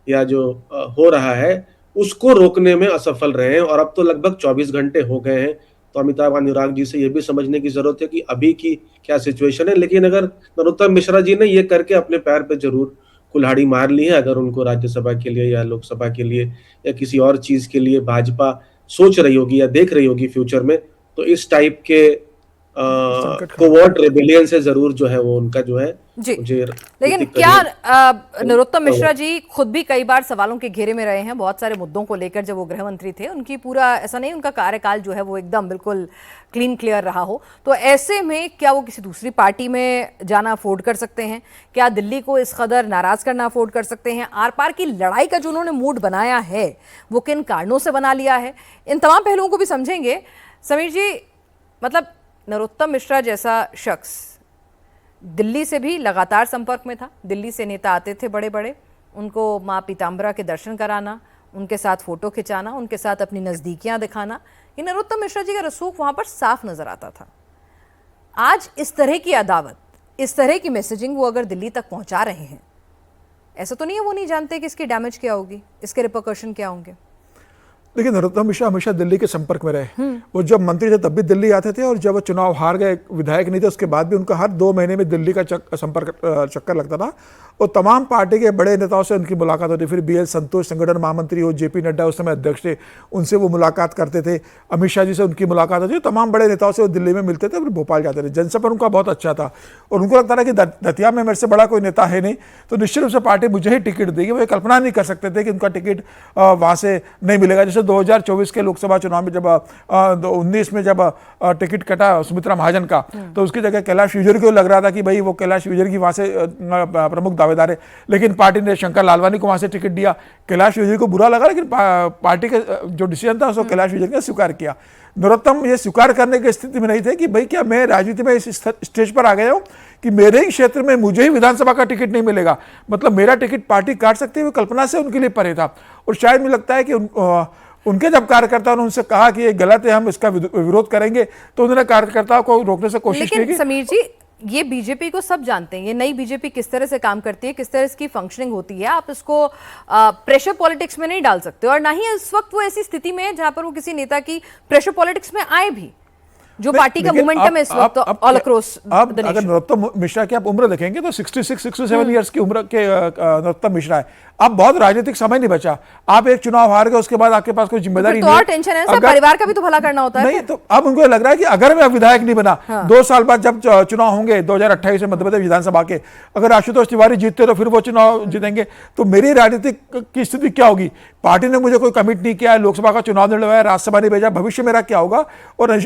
या जो हो रहा है उसको रोकने में असफल रहे हैं। और अब तो लगभग 24 घंटे हो गए हैं। तो अमिताभ अनुराग जी से ये भी समझने की जरूरत है कि अभी की क्या सिचुएशन है। लेकिन अगर नरोत्तम मिश्रा जी ने ये करके अपने पैर पे जरूर कुल्हाड़ी मार ली है, अगर उनको राज्यसभा के लिए या लोकसभा के लिए या किसी और चीज के लिए भाजपा सोच रही होगी या देख रही होगी फ्यूचर में, तो इस टाइप के कोवर्ट रेबेलियन से जरूर जो है वो उनका जो है जी। मुझे लेकिन क्या नरोत्तम मिश्रा जी खुद भी कई बार सवालों के घेरे में रहे हैं बहुत सारे मुद्दों को लेकर। जब वो गृह मंत्री थे, उनकी पूरा ऐसा नहीं, उनका कार्यकाल जो है वो एकदम बिल्कुल क्लीन क्लियर रहा हो। तो ऐसे में क्या वो किसी दूसरी पार्टी में जाना अफोर्ड कर सकते हैं? क्या दिल्ली को इस कदर नाराज करना अफोर्ड कर सकते हैं? आर पार की लड़ाई का जो उन्होंने मूड बनाया है वो किन कारणों से बना लिया है, इन तमाम पहलुओं को भी समझेंगे। समीर जी, मतलब नरोत्तम मिश्रा जैसा शख्स दिल्ली से भी लगातार संपर्क में था, दिल्ली से नेता आते थे बड़े बड़े, उनको माँ पीताम्बरा के दर्शन कराना, उनके साथ फोटो खिंचाना, उनके साथ अपनी नज़दीकियां दिखाना, ये नरोत्तम मिश्रा जी का रसूख वहां पर साफ नजर आता था। आज इस तरह की अदावत, इस तरह की मैसेजिंग वो अगर दिल्ली तक पहुंचा रहे हैं, ऐसा तो नहीं है वो नहीं जानते कि इसकी डैमेज क्या होगी, इसके रिपरकशन क्या होंगे? देखिए, नरोत्तम मिश्रा हमेशा दिल्ली के संपर्क में रहे। वो जब मंत्री थे तब भी दिल्ली आते थे, और जब वो चुनाव हार गए, विधायक नहीं थे, उसके बाद भी उनका हर 2 महीने में दिल्ली का चक्कर लगता था। और तमाम पार्टी के बड़े नेताओं से उनकी मुलाकात होती। फिर BL संतोष संगठन महामंत्री हो, JP नड्डा उस समय अध्यक्ष थे, उनसे वो मुलाकात करते थे। अमित शाह जी से उनकी मुलाकात होती थी। तमाम बड़े नेताओं से वो दिल्ली में मिलते थे, फिर भोपाल जाते थे। जनसंपर्क उनका बहुत अच्छा था, और उनको लगता था कि दतिया में मेरे से बड़ा कोई नेता है नहीं, तो निश्चित रूप से पार्टी मुझे ही टिकट देगी। वो कल्पना नहीं कर सकते थे कि उनका टिकट वहाँ से नहीं मिलेगा। जैसे 2024 के लोकसभा चुनाव में जब 19 में जब टिकट कटा सुमित्रा महाजन का, तो उसकी जगह कैलाश विजयवर्गीय को लग रहा था कि भाई वो कैलाश विजयवर्गीय वहाँ से प्रमुख दावेदार है, लेकिन पार्टी ने शंकर लालवानी को वहाँ से टिकट दिया। कैलाश विजयवर्गीय को बुरा लगा, लेकिन पार्टी का जो डिसीजन था उसको कैलाश विजयवर्गीय ने स्वीकार किया। नरोत्तम ये स्वीकार करने की स्थिति में नहीं थे कि भाई क्या मैं राजनीति में इस स्टेज पर आ गया हूँ कि मेरे ही क्षेत्र में मुझे ही विधानसभा का टिकट नहीं मिलेगा, मतलब मेरा टिकट पार्टी काट सकती है। वो कल्पना से उनके लिए परे था। और शायद मुझे लगता है कि उनके जब कार्यकर्ताओं ने उनसे कहा कि ये गलत है, हम इसका विरोध करेंगे, तो उन्होंने कार्यकर्ताओं को रोकने से कोशिश की। समीर जी, ये बीजेपी को सब जानते हैं, ये नई बीजेपी किस तरह से काम करती है, किस तरह इसकी फंक्शनिंग होती है। आप इसको प्रेशर पॉलिटिक्स में नहीं डाल सकते, और ना ही इस वक्त वो ऐसी स्थिति में है जहां पर वो किसी नेता की प्रेशर पॉलिटिक्स में आए भी। जो पार्टी का मोमेंटम है इस वक्त ऑल अक्रॉस द नेशन। अगर नरोत्तम मिश्रा की आप उम्र देखेंगे तो 66-67 ईयर्स की उम्र के नरोत्तम मिश्रा है। अब बहुत राजनीतिक समय नहीं बचा। आप एक चुनाव हार गए, उसके बाद आपके पास कोई जिम्मेदारी नहीं है। और टेंशन है सर, परिवार का भी तो भला करना होता है। नहीं, तो अब उनको लग रहा है कि अगर मैं विधायक नहीं बना, 2 साल बाद जब चुनाव होंगे 2028 में मध्य प्रदेश विधानसभा के, अगर आशुतोष तिवारी जीतते तो फिर वो चुनाव जीतेंगे, तो मेरी राजनीतिक की स्थिति क्या होगी? पार्टी ने मुझे कोई कमिट नहीं किया है, लोकसभा का चुनाव नहीं लड़वाया, राज्यसभा नहीं भेजा, भविष्य मेरा क्या होगा? और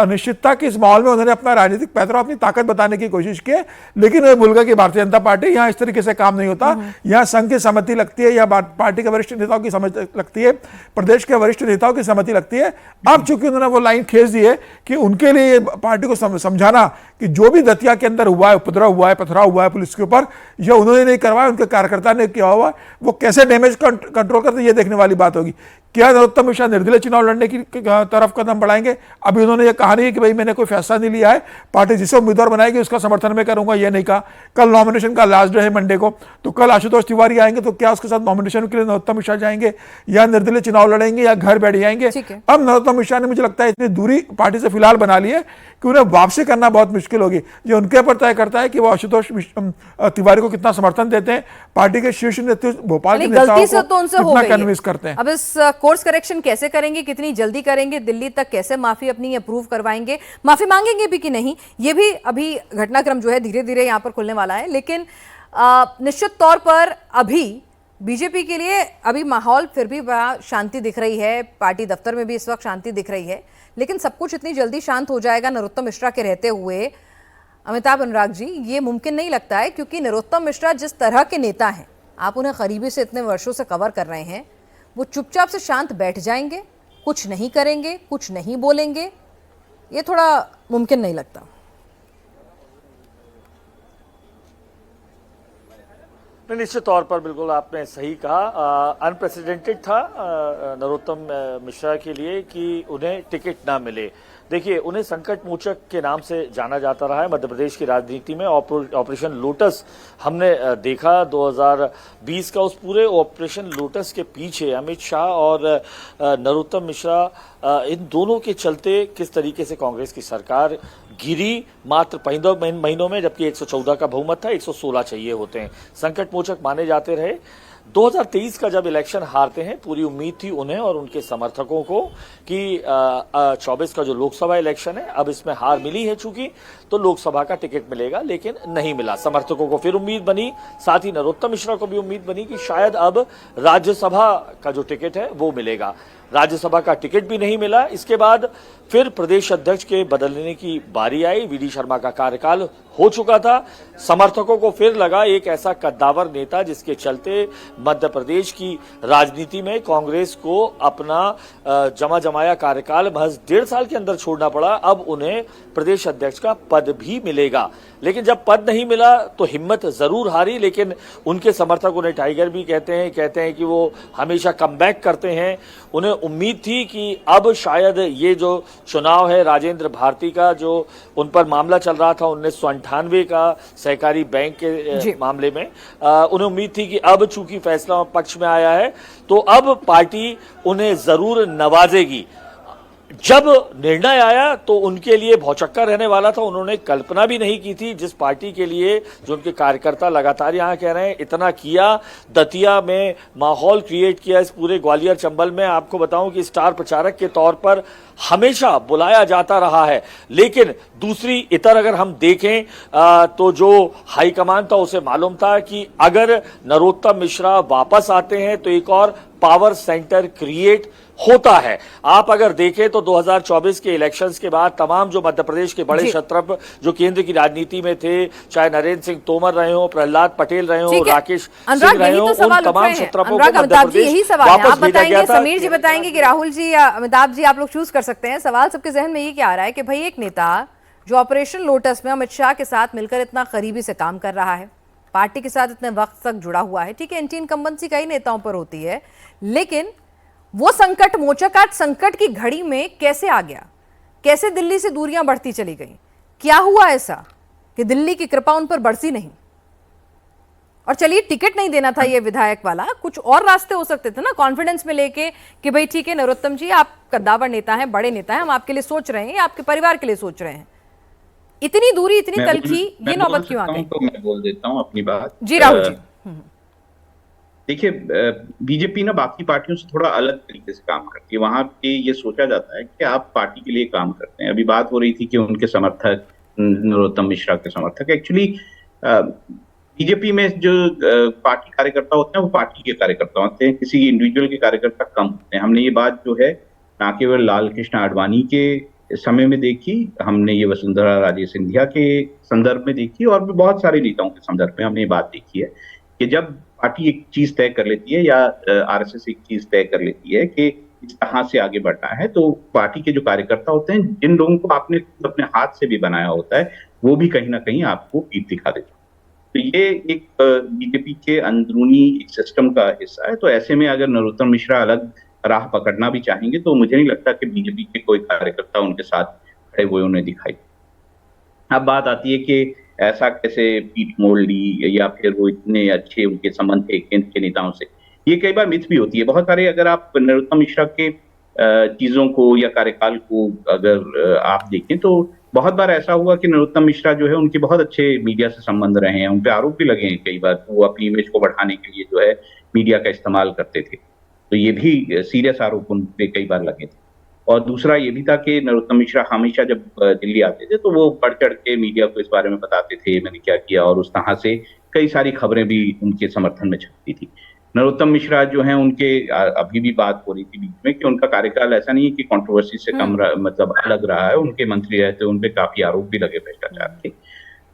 अनिश्चितता के इस माहौल में उन्होंने अपना राजनीतिक पैतरा, अपनी ताकत बताने की कोशिश की है, लेकिन वो भूल गए कि भारतीय जनता पार्टी यहाँ इस तरीके से काम नहीं होता। यहाँ संघ की सहमति लगती है या पार्टी के वरिष्ठ नेताओं की समझ लगती है, प्रदेश के वरिष्ठ नेताओं की सहमति लगती है। अब चूंकि उन्होंने वो लाइन खींच दी है कि उनके लिए पार्टी को समझाना कि जो भी दतिया के अंदर हुआ है, उपद्रव हुआ है, पथराव हुआ है पुलिस के ऊपर, यह उन्होंने नहीं करवाया, उनके कार्यकर्ता ने किया हुआ, वो कैसे डैमेज कंट्रोल करते, ये देखने वाली बात होगी। क्या नरोत्तम मिश्रा निर्दलीय चुनाव लड़ने की तरफ कदम बढ़ाएंगे? अभी उन्होंने ये कहा नहीं कि भाई मैंने कोई फैसला नहीं लिया है, पार्टी जिसे उम्मीदवार बनाएगी उसका समर्थन में करूंगा, ये नहीं कहा। कल नॉमिनेशन का लास्ट डे है मंडे को, तो कल आशुतोष तिवारी आएंगे, तो क्या उसके साथ नॉमिनेशन के लिए नरोत्तम मिश्रा जाएंगे या निर्दलीय चुनाव लड़ेंगे या घर बैठ जाएंगे? अब नरोत्तम मिश्रा ने मुझे लगता है इतनी दूरी पार्टी से फिलहाल बना ली है कि उन्हें वापसी करना बहुत मुश्किल होगी। ये उनके ऊपर तय करता है कि वो आशुतोष तिवारी को कितना समर्थन देते हैं, पार्टी के शीर्ष नेतृत्व भोपाल के नेताओं को कितना कन्विंस करते हैं। अब इस कोर्स करेक्शन कैसे करेंगे, कितनी जल्दी करेंगे, दिल्ली तक कैसे माफी अपनी अप्रूव करवाएंगे, माफी मांगेंगे भी कि नहीं, ये भी अभी घटनाक्रम जो है धीरे धीरे यहां पर खुलने वाला है। लेकिन निश्चित तौर पर अभी बीजेपी के लिए अभी माहौल फिर भी बड़ा शांति दिख रही है, पार्टी दफ्तर में भी इस वक्त शांति दिख रही है, लेकिन सब कुछ इतनी जल्दी शांत हो जाएगा नरोत्तम मिश्रा के रहते हुए, अमिताभ अनुराग जी, ये मुमकिन नहीं लगता है। क्योंकि नरोत्तम मिश्रा जिस तरह के नेता हैं, आप उन्हें करीबी से इतने वर्षों से कवर कर रहे हैं, वो चुपचाप से शांत बैठ जाएंगे, कुछ नहीं करेंगे, कुछ नहीं बोलेंगे, ये थोड़ा मुमकिन नहीं लगता। निश्चित तौर पर बिल्कुल आपने सही कहा, अनप्रेसिडेंटेड था नरोत्तम मिश्रा के लिए कि उन्हें टिकट ना मिले। देखिए, उन्हें संकट मोचक के नाम से जाना जाता रहा है मध्य प्रदेश की राजनीति में। ऑपरेशन लोटस हमने देखा 2020 का, उस पूरे ऑपरेशन लोटस के पीछे अमित शाह और नरोत्तम मिश्रा, इन दोनों के चलते किस तरीके से कांग्रेस की सरकार गिरी मात्र 15 महीनों में, जबकि 114 का बहुमत था, 116 चाहिए होते हैं। संकट मोचक माने जाते रहे। 2023 का जब इलेक्शन हारते हैं, पूरी उम्मीद थी उन्हें और उनके समर्थकों को कि 24 का जो लोकसभा इलेक्शन है, अब इसमें हार मिली है चूंकि, तो लोकसभा का टिकट मिलेगा, लेकिन नहीं मिला। समर्थकों को फिर उम्मीद बनी, साथ ही नरोत्तम मिश्रा को भी उम्मीद बनी कि शायद अब राज्यसभा का जो टिकट है वो मिलेगा। राज्यसभा का टिकट भी नहीं मिला। इसके बाद फिर प्रदेश अध्यक्ष के बदलने की बारी आई। वीडी शर्मा का कार्यकाल हो चुका था। समर्थकों को फिर लगा एक ऐसा कद्दावर नेता जिसके चलते मध्य प्रदेश की राजनीति में कांग्रेस को अपना जमा जमाया कार्यकाल महज 1.5 साल के अंदर छोड़ना पड़ा। अब उन्हें प्रदेश अध्यक्ष का पद भी मिलेगा, लेकिन जब पद नहीं मिला तो हिम्मत जरूर हारी। लेकिन उनके समर्थक उन्हें टाइगर भी कहते हैं कि वो हमेशा कमबैक करते हैं। उन्हें उम्मीद थी कि अब शायद ये जो चुनाव है राजेंद्र भारती का, जो उन पर मामला चल रहा था 1998 का सहकारी बैंक के मामले में, उन्हें उम्मीद थी कि अब चूंकि फैसला पक्ष में आया है तो अब पार्टी उन्हें जरूर नवाजेगी। जब निर्णय आया तो उनके लिए भौचक्का रहने वाला था। उन्होंने कल्पना भी नहीं की थी, जिस पार्टी के लिए जो उनके कार्यकर्ता लगातार यहां कह रहे हैं इतना किया, दतिया में माहौल क्रिएट किया, इस पूरे ग्वालियर चंबल में। आपको बताऊं कि स्टार प्रचारक के तौर पर हमेशा बुलाया जाता रहा है। लेकिन दूसरी इतर अगर हम देखें तो जो हाईकमान था उसे मालूम था कि अगर नरोत्तम मिश्रा वापस आते हैं तो एक और पावर सेंटर क्रिएट होता है। आप अगर देखें तो 2024 के इलेक्शंस के बाद तमाम जो मध्य प्रदेश के बड़े क्षत्रप जो केंद्र की राजनीति में थे, चाहे नरेंद्र सिंह तोमर रहे हो, प्रहलाद पटेल रहे हो, राकेश सिंह रहे हो, उन तमाम क्षत्रपों को मध्य प्रदेश वापस भेजा गया था। समीर जी बताएंगे कि राहुल जी या अमिताभ जी, आप लोग चूज कर सकते हैं। सवाल सबके जहन में ये क्या आ रहा है कि भाई एक नेता जो ऑपरेशन लोटस में अमित शाह के साथ मिलकर इतना करीबी से काम कर रहा है, पार्टी के साथ इतने वक्त तक जुड़ा हुआ है, ठीक है, एंटी इनकम्बेंसी कई नेताओं पर होती है, लेकिन वो संकट मोचक आज संकट की घड़ी में कैसे आ गया? कैसे दिल्ली से दूरियां बढ़ती चली गई? क्या हुआ ऐसा कि दिल्ली की कृपा उन पर बरसी नहीं? और चलिए, टिकट नहीं देना था ये विधायक वाला, कुछ और रास्ते हो सकते थे ना, कॉन्फिडेंस में लेके कि भाई ठीक है नरोत्तम जी, आप कद्दावर नेता हैं, बड़े नेता हैं, हम आपके लिए सोच रहे हैं, आपके परिवार के लिए सोच रहे हैं। इतनी दूरी, इतनी तलखी, ये नौबत क्यों आ गई? तो मैं बोल देता हूं अपनी बात। जी राहुल जी। देखिए, बीजेपी ना बाकी पार्टियों से थोड़ा अलग तरीके से काम करती है। वहां पे ये सोचा जाता है कि आप पार्टी के लिए काम करते हैं। अभी बात हो रही थी कि उनके समर्थक, नरोत्तम मिश्रा के समर्थक, एक्चुअली बीजेपी में जो पार्टी कार्यकर्ता होते हैं वो पार्टी के कार्यकर्ता होते हैं, किसी इंडिविजुअल के कार्यकर्ता कम होते हैं। हमने ये बात जो है ना केवल लाल कृष्ण आडवाणी के समय में देखी, हमने ये वसुंधरा राजे सिंधिया के संदर्भ में देखी और भी बहुत सारे नेताओं के संदर्भ में हमने ये बात देखी है कि जब पार्टी एक चीज तय कर लेती है या आरएसएस एक चीज तय कर लेती है कि इस तरह से आगे बढ़ना है, तो पार्टी के जो कार्यकर्ता होते हैं, जिन लोगों को आपने अपने हाथ से भी बनाया होता है, वो भी कहीं ना कहीं आपको पीठ दिखा देते हैं। तो ये एक बीजेपी के अंदरूनी एक सिस्टम का हिस्सा है। तो ऐसे में अगर नरोत्तम मिश्रा अलग राह पकड़ना भी चाहेंगे तो मुझे नहीं लगता कि बीजेपी के कोई कार्यकर्ता उनके साथ खड़े हुए उन्हें दिखाई। अब बात आती है कि ऐसा कैसे पीठ मोड़ ली या फिर वो इतने अच्छे उनके संबंध थे केंद्र के नेताओं से, ये कई बार मिथ भी होती है। बहुत सारे अगर आप नरोत्तम मिश्रा के चीजों को या कार्यकाल को अगर आप देखें तो बहुत बार ऐसा हुआ कि नरोत्तम मिश्रा जो है उनके बहुत अच्छे मीडिया से संबंध रहे हैं, उन पे आरोप भी लगे हैं कई बार, वो अपनी इमेज को बढ़ाने के लिए जो है मीडिया का इस्तेमाल करते थे। तो ये भी सीरियस आरोप उन पे कई बार लगे थे। और दूसरा ये भी था कि नरोत्तम मिश्रा हमेशा जब दिल्ली आते थे तो वो बढ़ चढ़ के मीडिया को इस बारे में बताते थे मैंने क्या किया, और उस तरह से कई सारी खबरें भी उनके समर्थन में छपती थी। नरोत्तम मिश्रा जो हैं उनके अभी भी बात हो रही थी बीच में कि उनका कार्यकाल ऐसा नहीं है कि कंट्रोवर्सी से कम मतलब अलग रहा है, उनके मंत्री रहे थे, उन पे काफी आरोप भी लगे भ्रष्टाचार के।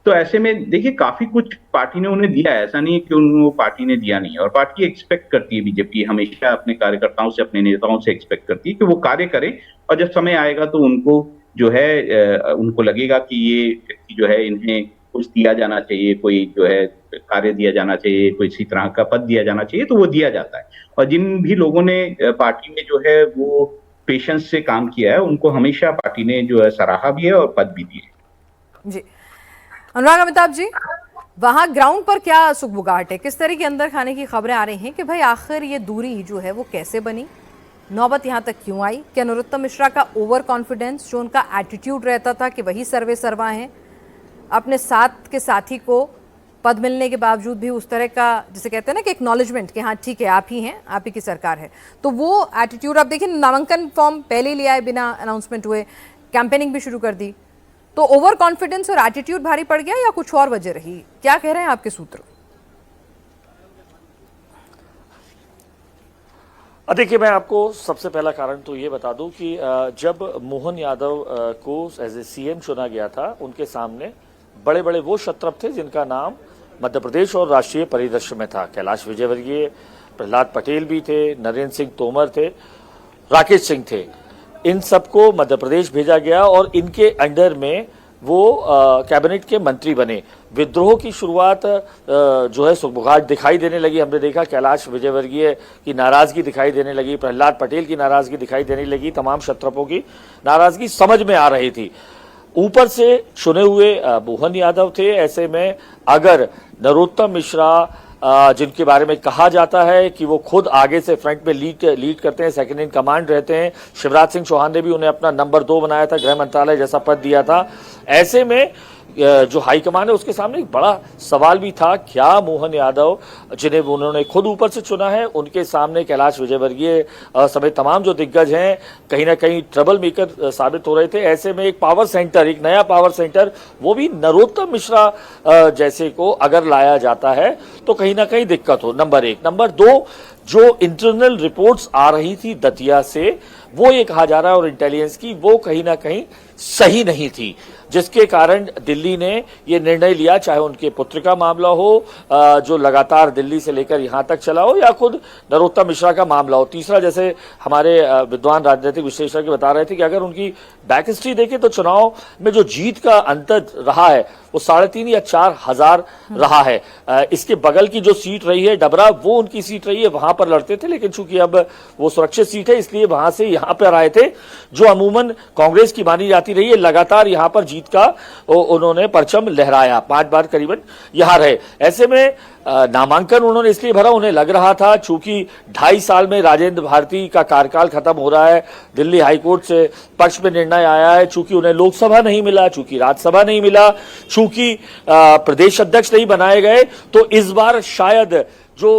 तो ऐसे में देखिए काफी कुछ पार्टी ने उन्हें दिया है, ऐसा नहीं है कि उनको पार्टी ने दिया नहीं है। और पार्टी एक्सपेक्ट करती है, बीजेपी हमेशा अपने कार्यकर्ताओं से, अपने नेताओं से एक्सपेक्ट करती है कि वो कार्य करें, और जब समय आएगा तो उनको जो है उनको लगेगा कि ये व्यक्ति जो है इन्हें कुछ दिया जाना चाहिए, कोई जो है कार्य दिया जाना चाहिए, कोई इसी तरह का पद दिया जाना चाहिए, तो वो दिया जाता है। और जिन भी लोगों ने पार्टी में जो है वो पेशेंस से काम किया है, उनको हमेशा पार्टी ने जो है सराहा भी है और पद भी दिए। जी अनुराग अमिताभ जी, वहां ग्राउंड पर क्या सुगबुगाहट है, किस तरह के अंदर खाने की खबरें आ रही हैं कि भाई आखिर ये दूरी जो है वो कैसे बनी, नौबत यहाँ तक क्यों आई? क्या नरोत्तम मिश्रा का ओवर कॉन्फिडेंस, जो उनका एटीट्यूड रहता था कि वही सर्वे सर्वा हैं, अपने साथ के साथी को पद मिलने के बावजूद भी उस तरह का, जिसे कहते हैं ना कि एक्नॉलेजमेंट कि हाँ ठीक है आप ही हैं, आप ही की सरकार है, तो वो एटीट्यूड आप देखिए, नामांकन फॉर्म पहले ही लिया है बिना अनाउंसमेंट हुए, कैंपेनिंग भी शुरू कर दी, तो ओवर कॉन्फिडेंस और एटीट्यूड भारी पड़ गया या कुछ और वजह रही? क्या कह रहे हैं आपके सूत्र? देखिए, मैं आपको सबसे पहला कारण तो ये बता दूं कि जब मोहन यादव को एज ए सीएम चुना गया था, उनके सामने बड़े बड़े वो शत्रप थे जिनका नाम मध्य प्रदेश और राष्ट्रीय परिदृश्य में था। कैलाश विजयवर्गीय, प्रहलाद पटेल भी थे, नरेंद्र सिंह तोमर थे, राकेश सिंह थे। इन सबको मध्य प्रदेश भेजा गया और इनके अंडर में वो कैबिनेट के मंत्री बने। विद्रोह की शुरुआत जो है सुगबुगाहट दिखाई देने लगी। हमने देखा कैलाश विजयवर्गीय की नाराजगी दिखाई देने लगी, प्रहलाद पटेल की नाराजगी दिखाई देने लगी, तमाम शत्रपों की नाराजगी समझ में आ रही थी। ऊपर से चुने हुए मोहन यादव थे। ऐसे में अगर नरोत्तम मिश्रा, जिनके बारे में कहा जाता है कि वो खुद आगे से फ्रंट में लीड करते हैं, सेकंड इन कमांड रहते हैं, शिवराज सिंह चौहान ने भी उन्हें अपना नंबर 2 बनाया था, गृह मंत्रालय जैसा पद दिया था। ऐसे में जो हाईकमान है उसके सामने एक बड़ा सवाल भी था, क्या मोहन यादव, जिन्हें उन्होंने खुद ऊपर से चुना है, उनके सामने कैलाश विजयवर्गीय समेत तमाम जो दिग्गज हैं कहीं ना कहीं ट्रबल मेकर साबित हो रहे थे। ऐसे में एक पावर सेंटर, एक नया पावर सेंटर, वो भी नरोत्तम मिश्रा जैसे को अगर लाया जाता है तो कहीं ना कहीं दिक्कत हो, नंबर 1। नंबर 2, जो इंटरनल रिपोर्ट्स आ रही थी दतिया से, वो ये कहा जा रहा है और इंटेलिजेंस की, वो कहीं ना कहीं सही नहीं थी, जिसके कारण दिल्ली ने ये निर्णय लिया, चाहे उनके पुत्र का मामला हो जो लगातार दिल्ली से लेकर यहां तक चला हो, या खुद नरोत्तम मिश्रा का मामला हो। तीसरा, जैसे हमारे विद्वान राजनीतिक विश्लेषक बता रहे थे कि अगर उनकी बैक हिस्ट्री देखें तो चुनाव में जो जीत का अंतर रहा है वो 3,500 या 4,000 रहा है। इसके बगल की जो सीट रही है डबरा, वो उनकी सीट रही है, वहां पर लड़ते थे, लेकिन चूंकि अब वो सुरक्षित सीट है इसलिए वहां से यहां पर आए थे, जो अमूमन कांग्रेस की मानी जाती रही है। लगातार यहां पर जीत का उन्होंने परचम लहराया, 5 बार करीबन यहां रहे। ऐसे में नामांकन उन्होंने इसलिए भरा, उन्हें लग रहा था चूंकि 2.5 साल में राजेंद्र भारती का कार्यकाल खत्म हो रहा है, दिल्ली हाईकोर्ट से पक्ष में निर्णय आया है, चूंकि उन्हें लोकसभा नहीं मिला, चूंकि राज्यसभा नहीं मिला, चूंकि प्रदेश अध्यक्ष नहीं बनाए गए, तो इस बार शायद जो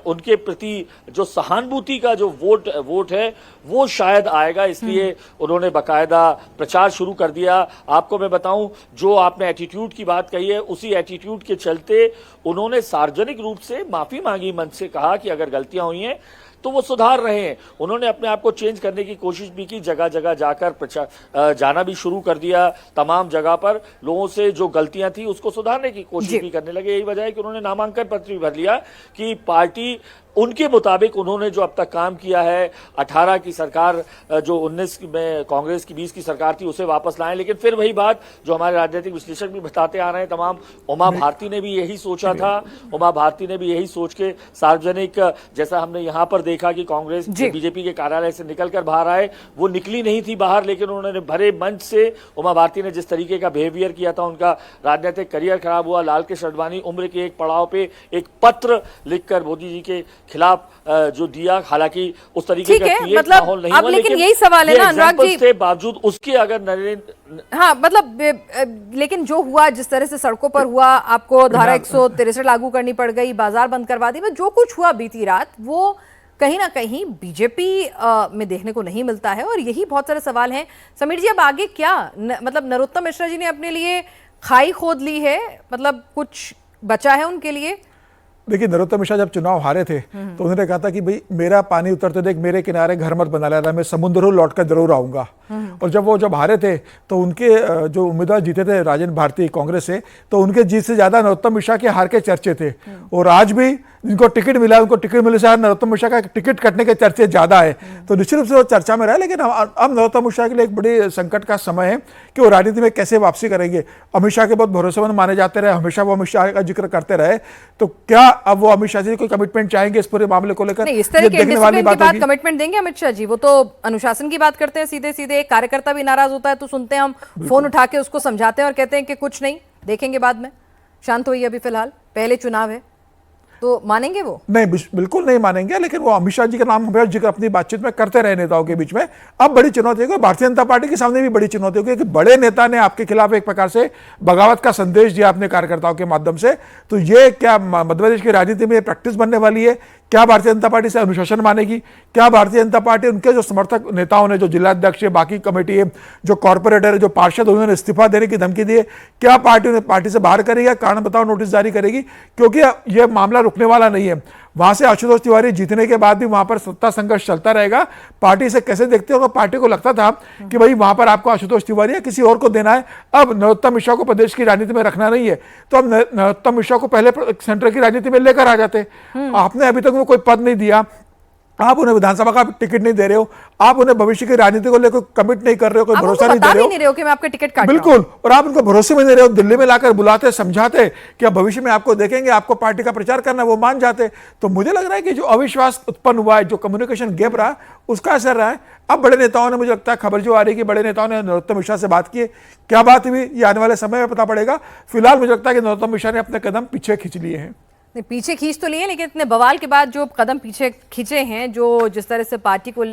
उनके प्रति जो सहानुभूति का जो वोट है वो शायद आएगा, इसलिए उन्होंने बकायदा प्रचार शुरू कर दिया। आपको मैं बताऊं, जो आपने एटीट्यूड की बात कही है, उसी एटीट्यूड के चलते उन्होंने सार्वजनिक रूप से माफी मांगी, मंच से कहा कि अगर गलतियां हुई हैं तो वो सुधार रहे हैं। उन्होंने अपने आप को चेंज करने की कोशिश भी की, जगह जगह जाकर जाना भी शुरू कर दिया, तमाम जगह पर लोगों से जो गलतियां थी उसको सुधारने की कोशिश भी करने लगे। यही वजह है कि उन्होंने नामांकन पत्र भी भर लिया कि पार्टी उनके मुताबिक उन्होंने जो अब तक काम किया है, 18 की सरकार जो 19 में कांग्रेस की 20 की सरकार थी उसे वापस लाएं। लेकिन फिर वही बात जो हमारे राजनीतिक विश्लेषक भी बताते आ रहे हैं तमाम, उमा भारती ने भी यही सोचा था, उमा भारती ने भी यही सोच के सार्वजनिक, जैसा हमने यहाँ पर देखा कि कांग्रेस बीजेपी के कार्यालय से निकलकर बाहर आए, वो निकली नहीं थी बाहर, लेकिन उन्होंने भरे मंच से उमा भारती ने जिस तरीके का बिहेवियर किया था, उनका राजनीतिक करियर खराब हुआ। लाल कृष्ण आडवाणी उम्र के एक पड़ाव पे एक पत्र लिखकर मोदी जी के खिलाफ जो दिया, हालांकि उस तरीके का क्रिएट मतलब माहौल नहीं अब हुआ, लेकिन यही सवाल है ना अनुराग जी, के बावजूद उसके अगर नरेंद्र, हाँ मतलब लेकिन जो हुआ, जिस तरह से सड़कों पर हुआ, आपको धारा 163 लागू करनी पड़ गई, बाजार बंद करवा दी, जो कुछ हुआ बीती रात वो कहीं ना कहीं बीजेपी में देखने को नहीं मिलता है। और यही बहुत सारे सवाल हैं। समीर जी अब आगे क्या, मतलब नरोत्तम मिश्रा जी ने अपने लिए खाई खोद ली है, मतलब कुछ बचा है उनके लिए? देखिए, नरोत्तम मिश्रा जब चुनाव हारे थे तो उन्होंने कहा था कि भाई मेरा पानी उतरते देख, मेरे किनारे घर मत बना लेना, मैं समुद्र हूँ, लौट कर जरूर आऊंगा। और जब हारे थे तो उनके जो उम्मीदवार जीते थे राजेंद्र भारती कांग्रेस से, तो उनके जीत से ज्यादा नरोत्तम मिश्रा के हार के चर्चे थे। और आज भी जिनको टिकट मिला, उनको टिकट मिलने से नरोत्तम मिश्रा का टिकट कटने के चर्चे ज्यादा है, तो निश्चित रूप से वो चर्चा में रहा। लेकिन अब नरोत्तम मिश्रा के लिए एक बड़ी संकट का समय है कि वो राजनीति में कैसे वापसी करेंगे। अमित शाह के बहुत भरोसेमंद माने जाते रहे, हमेशा वो अमित शाह का जिक्र करते रहे, तो क्या अब वो अमित शाह से कोई कमिटमेंट चाहेंगे इस पूरे मामले को लेकर? इस तरह के डिसिप्लिन की बात कमिटमेंट देंगे अमित शाह जी? वो तो अनुशासन की बात करते हैं सीधे सीधे। एक कार्यकर्ता भी नाराज होता है तो सुनते हैं हम, फोन उठा के उसको समझाते हैं और कहते हैं कि कुछ नहीं, देखेंगे बाद में, शांत होइए, अभी फिलहाल पहले चुनाव है। तो मानेंगे वो? नहीं, बिल्कुल नहीं मानेंगे। लेकिन वो अमित शाह जी का नाम हमेशा जिक्र अपनी बातचीत में करते रहे नेताओं के बीच में। अब बड़ी चुनौती है, भारतीय जनता पार्टी के सामने भी बड़ी चुनौती होगी कि बड़े नेता ने आपके खिलाफ एक प्रकार से बगावत का संदेश दिया अपने कार्यकर्ताओं के माध्यम से। तो ये क्या मध्य प्रदेश की राजनीति में प्रैक्टिस बनने वाली है? क्या भारतीय जनता पार्टी से अनुशासन मानेगी? क्या भारतीय जनता पार्टी उनके जो समर्थक नेताओं ने, जो जिलाध्यक्ष है, बाकी कमेटी है, जो कॉर्पोरेटर है, जो पार्षद, उन्होंने इस्तीफा देने की धमकी दी है, क्या पार्टी उन्हें पार्टी से बाहर करेगी या कारण बताओ नोटिस जारी करेगी? क्योंकि यह मामला रुकने वाला नहीं है। वहां से आशुतोष तिवारी जीतने के बाद भी वहां पर सत्ता संघर्ष चलता रहेगा। पार्टी से कैसे देखते हो? पार्टी को लगता था कि भाई वहां पर आपको आशुतोष तिवारी या किसी और को देना है, अब नरोत्तम मिश्रा को प्रदेश की राजनीति में रखना नहीं है, तो अब नरोत्तम मिश्रा को पहले सेंटर की राजनीति में लेकर आ जाते। आपने अभी तक उनको कोई पद नहीं दिया, आप उन्हें विधानसभा का टिकट नहीं दे रहे हो, आप उन्हें भविष्य की राजनीति को लेकर कमिट नहीं कर रहे हो, कोई भरोसा नहीं दे रहे हो कि मैं आपका टिकट काट बिल्कुल, और आप उनको भरोसे में दे रहे हो। दिल्ली में लाकर बुलाते, समझाते कि अब भविष्य में आपको देखेंगे, आपको पार्टी का प्रचार करना, वो मान जाते। तो मुझे लग रहा है कि जो अविश्वास उत्पन्न हुआ है, जो कम्युनिकेशन गैप रहा, उसका असर रहा है। अब बड़े नेताओं ने, मुझे लगता है खबर जो आ रही है कि बड़े नेताओं ने नरोत्तम मिश्रा से बात की है, क्या बात हुई ये आने वाले समय में पता पड़ेगा। फिलहाल मुझे लगता है कि नरोत्तम मिश्रा ने अपने कदम पीछे खींच लिए हैं। पीछे खींच तो लिए, लेकिन इतने बवाल के बाद जो कदम पीछे खींचे हैं, जो जिस तरह से पार्टी को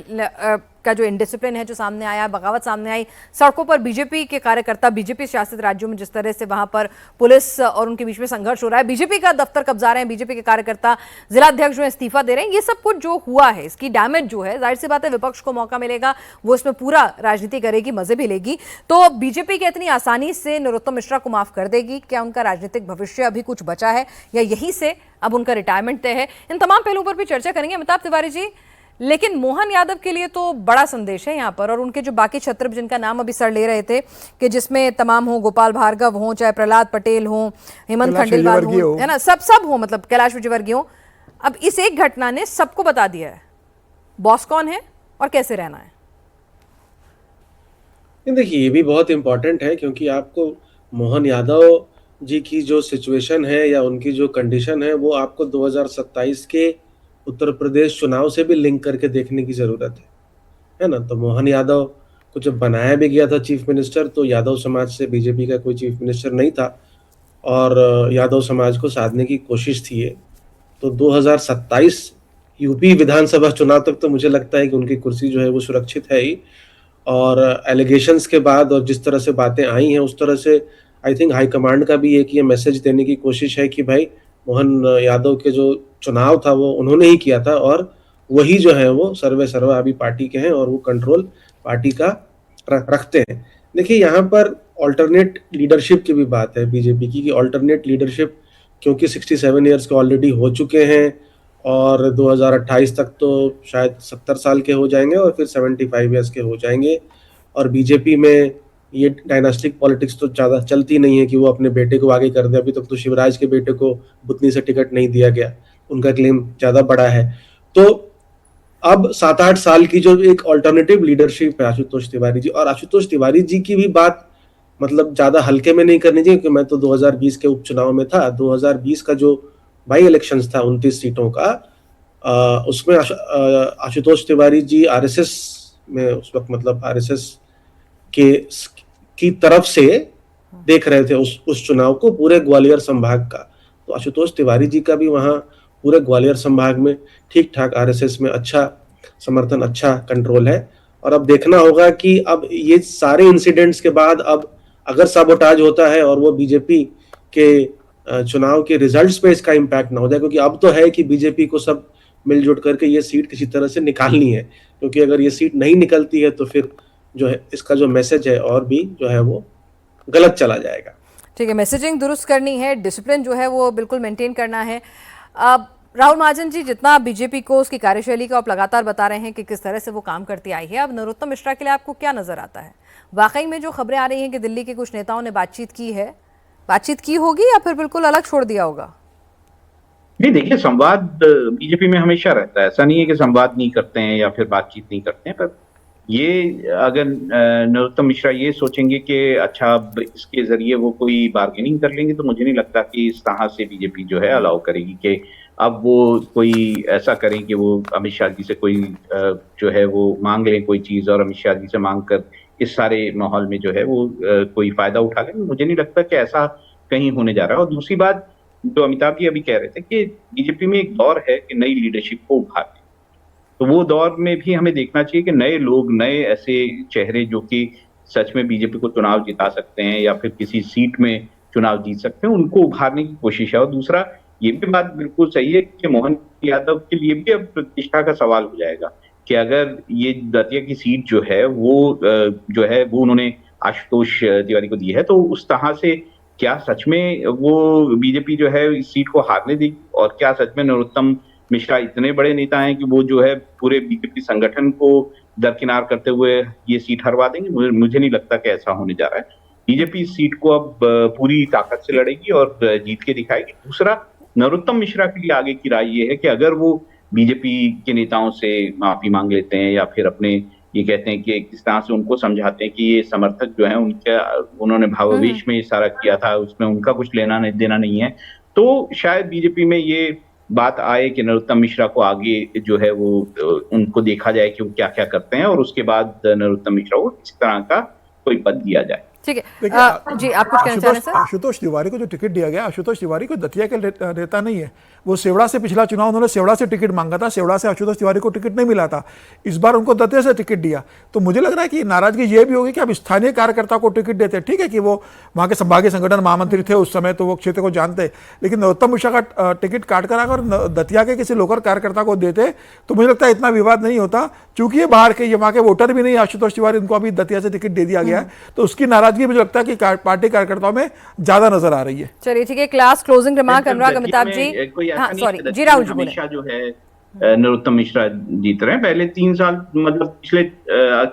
का जो इंडिसिप्लिन है जो सामने आया, बगावत सामने आई, सड़कों पर बीजेपी के कार्यकर्ता, बीजेपी शासित राज्यों में जिस तरह से वहां पर पुलिस और उनके बीच में संघर्ष हो रहा है, बीजेपी का दफ्तर कब्जा रहे हैं, बीजेपी के कार्यकर्ता, जिलाध्यक्ष जो है इस्तीफा दे रहे हैं, ये सब कुछ जो हुआ है, इसकी डैमेज जो है, जाहिर सी बात है विपक्ष को मौका मिलेगा, वो इसमें पूरा राजनीति करेगी, मजे भी लेगी। तो बीजेपी के इतनी आसानी से नरोत्तम मिश्रा को माफ कर देगी? क्या उनका राजनीतिक भविष्य अभी कुछ बचा है या यहीं से अब उनका रिटायरमेंट तय है? इन तमाम पहलुओं पर भी चर्चा करेंगे अमिताभ तिवारी जी। लेकिन मोहन यादव के लिए तो बड़ा संदेश है यहाँ पर, और उनके जो बाकी छत्र जिनका नाम अभी सर ले रहे थे कि जिसमें तमाम हो, गोपाल भार्गव हो, चाहे प्रहलाद पटेल हो, हेमंत खंडेलवाल हो, है ना, सब हो, मतलब कैलाश विजयवर्गीय हो। अब इस एक घटना ने सबको बता दिया है बॉस कौन है और कैसे रहना है। देखिए, ये भी बहुत इंपॉर्टेंट है क्योंकि आपको मोहन यादव जी की जो सिचुएशन है या उनकी जो कंडीशन है, वो आपको 2027 के उत्तर प्रदेश चुनाव से भी लिंक करके देखने की जरूरत है ना। तो मोहन यादव को जब बनाया भी गया था चीफ मिनिस्टर, तो यादव समाज से बीजेपी का कोई चीफ मिनिस्टर नहीं था और यादव समाज को साधने की कोशिश थी ये। तो 2027 यूपी विधानसभा चुनाव तक तो मुझे लगता है कि उनकी कुर्सी जो है वो सुरक्षित है ही। और एलिगेशंस के बाद और जिस तरह से बातें आई हैं, उस तरह से आई थिंक हाईकमांड का भी एक ये मैसेज देने की कोशिश है कि भाई मोहन यादव के जो चुनाव था वो उन्होंने ही किया था और वही जो है वो सर्वे सर्वा अभी पार्टी के हैं और वो कंट्रोल पार्टी का रखते हैं। देखिए, यहाँ पर ऑल्टरनेट लीडरशिप की भी बात है बीजेपी की, कि ऑल्टरनेट लीडरशिप क्योंकि 67 ईयर्स के ऑलरेडी हो चुके हैं और 2028 तक तो शायद 70 साल के हो जाएंगे और फिर 75 ईयर्स के हो जाएंगे। और बीजेपी में ये डायनास्टिक पॉलिटिक्स तो ज़्यादा चलती नहीं है कि वो अपने बेटे को आगे कर दे। अभी तक तो शिवराज के बेटे को बुतनी से टिकट नहीं दिया गया, उनका क्लेम ज़्यादा बड़ा है। तो अब 7-8 साल की जो एक ऑल्टरनेटिव लीडरशिप है आशुतोष तिवारी जी, और आशुतोष तिवारी जी की भी बात मतलब ज़्यादा हल्के में नहीं करनी चाहिए, क्योंकि मैं तो 2020 के उपचुनाव में था। 2020 का जो बाई इलेक्शंस था 29 सीटों का, उसमें आशुतोष तिवारी जी आरएसएस में उस वक्त मतलब आरएसएस की तरफ से देख रहे थे उस चुनाव को, पूरे ग्वालियर संभाग का। तो आशुतोष तिवारी जी का भी वहाँ पूरे ग्वालियर संभाग में ठीक ठाक आरएसएस में अच्छा समर्थन, अच्छा कंट्रोल है। और अब देखना होगा कि अब ये सारे इंसिडेंट्स के बाद अब अगर साबोटाज होता है और वो बीजेपी के चुनाव के रिजल्ट्स पे इसका इम्पैक्ट ना हो जाए, क्योंकि अब तो है कि बीजेपी को सब मिलजुल करके ये सीट किसी तरह से निकालनी है, क्योंकि अगर ये सीट नहीं निकलती है तो फिर जो है इसका जो मैसेज है और भी जो है वो गलत चला जाएगा। ठीक है, मैसेजिंग दुरुस्त करनी है, डिसिप्लिन जो है वो बिल्कुल मेंटेन करना है। अब राहुल महाजन जी, जितना बीजेपी को उसकी कार्यशैली का आप लगातार बता रहे हैं कि किस तरह से वो काम करती आई है, अब नरोत्तम मिश्रा के लिए आपको क्या नजर आता है? वाकई में जो खबरें आ रही हैं कि दिल्ली के कुछ नेताओं ने बातचीत की होगी या फिर बिल्कुल अलग छोड़ दिया होगा? नहीं, देखिए, संवाद बीजेपी में हमेशा रहता है। ऐसा नहीं है कि संवाद नहीं करते हैं या फिर बातचीत नहीं करते हैं। पर ये अगर नरोत्तम मिश्रा ये सोचेंगे कि अच्छा अब इसके जरिए वो कोई बार्गेनिंग कर लेंगे, तो मुझे नहीं लगता कि इस तरह से बीजेपी जो है अलाउ करेगी कि अब वो कोई ऐसा करें कि वो अमित शाह जी से कोई जो है वो मांग लें कोई चीज, और अमित शाह जी से मांग कर इस सारे माहौल में जो है वो कोई फायदा उठा लें। मुझे नहीं लगता कि ऐसा कहीं होने जा रहा है। और दूसरी बात जो अमिताभ जी अभी कह रहे थे कि बीजेपी में एक दौर है कि नई लीडरशिप को उभारने, तो वो दौर में भी हमें देखना चाहिए कि नए लोग, नए ऐसे चेहरे जो कि सच में बीजेपी को चुनाव जिता सकते हैं या फिर किसी सीट में चुनाव जीत सकते हैं, उनको उभारने की कोशिश है। और दूसरा ये भी बात बिल्कुल सही है कि मोहन यादव के लिए भी अब प्रतिष्ठा का सवाल हो जाएगा कि अगर ये दतिया की सीट जो है वो उन्होंने आशुतोष तिवारी को दी है, तो उस तरह से क्या सच में वो बीजेपी जो है इस सीट को हारने देगी, और क्या सच में नरोत्तम मिश्रा इतने बड़े नेता हैं कि वो जो है पूरे बीजेपी संगठन को दरकिनार करते हुए ये सीट हरवा देंगे? मुझे नहीं लगता कि ऐसा होने जा रहा है। बीजेपी इस सीट को अब पूरी ताकत से लड़ेगी और जीत के दिखाएगी। दूसरा, नरोत्तम मिश्रा के लिए आगे की राय ये है कि अगर वो बीजेपी के नेताओं से माफी मांग लेते हैं या फिर अपने ये कहते हैं कि किस तरह से उनको समझाते हैं कि ये समर्थक जो है उन्होंने भावावेश में इशारा किया था, उसमें उनका कुछ लेना देना नहीं है, तो शायद बीजेपी में ये बात आए कि नरोत्तम मिश्रा को आगे जो है वो उनको देखा जाए कि वो क्या क्या करते हैं, और उसके बाद नरोत्तम मिश्रा को किस तरह का कोई पद दिया जाए। ठीक है जी, आप कुछ कहना चाह रहे हैं सर? आशुतोष तिवारी को जो टिकट दिया गया, आशुतोष तिवारी को दतिया के नेता नहीं है, वो सेवड़ा से पिछला चुनाव उन्होंने सेवड़ा से टिकट मांगा था, सेवड़ा से आशुतोष तिवारी को टिकट नहीं मिला था, इस बार उनको दतिया से टिकट दिया। तो मुझे लग रहा है कि नाराजगी ये भी होगी कि अब स्थानीय कार्यकर्ता को टिकट देते हैं। ठीक है कि वो वहाँ के संभागीय संगठन महामंत्री थे उस समय, तो वो क्षेत्र को जानते, लेकिन नरोत्तम मिश्रा का टिकट काट कर अगर दतिया के किसी लोकल कार्यकर्ता को देते तो मुझे लगता है इतना विवाद नहीं होता। चूंकि ये बाहर के, ये वहाँ के वोटर भी नहीं, आशुतोष तिवारी, उनको अभी दतिया से टिकट दे दिया गया है, तो उसकी नाराजगी मुझे लगता है कि पार्टी कार्यकर्ताओं में ज्यादा नजर आ रही है। चलिए ठीक है, क्लास क्लोजिंग रिमार्क अनुराग अमिताभ जी। हाँ सॉरी जी, राहुल जी बोले। हमेशा जो है नरोत्तम मिश्रा जीत रहे हैं, पहले 3 साल मतलब पिछले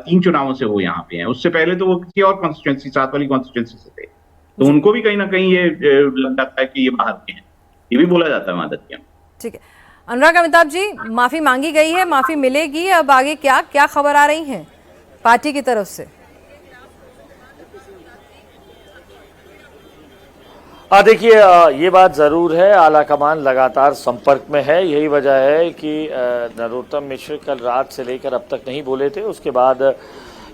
3 चुनावों से वो यहाँ पे हैं। उससे पहले तो वो किसी और कॉन्स्टिट्यूंसी, 7 वाली कॉन्स्टिट्यूंसी से थे, तो उनको भी कहीं ना कहीं ये लग जाता है कि ये बाहर के हैं, ये भी बोला जाता है वहां दतिया में। ठीक है, अनुराग अमिताभ जी, माफी मांगी गई है, माफी मिलेगी, अब आगे क्या क्या खबर आ रही है पार्टी की तरफ से? देखिए, ये बात जरूर है, आला कमान लगातार संपर्क में है। यही वजह है कि नरोत्तम मिश्र कल रात से लेकर अब तक नहीं बोले थे, उसके बाद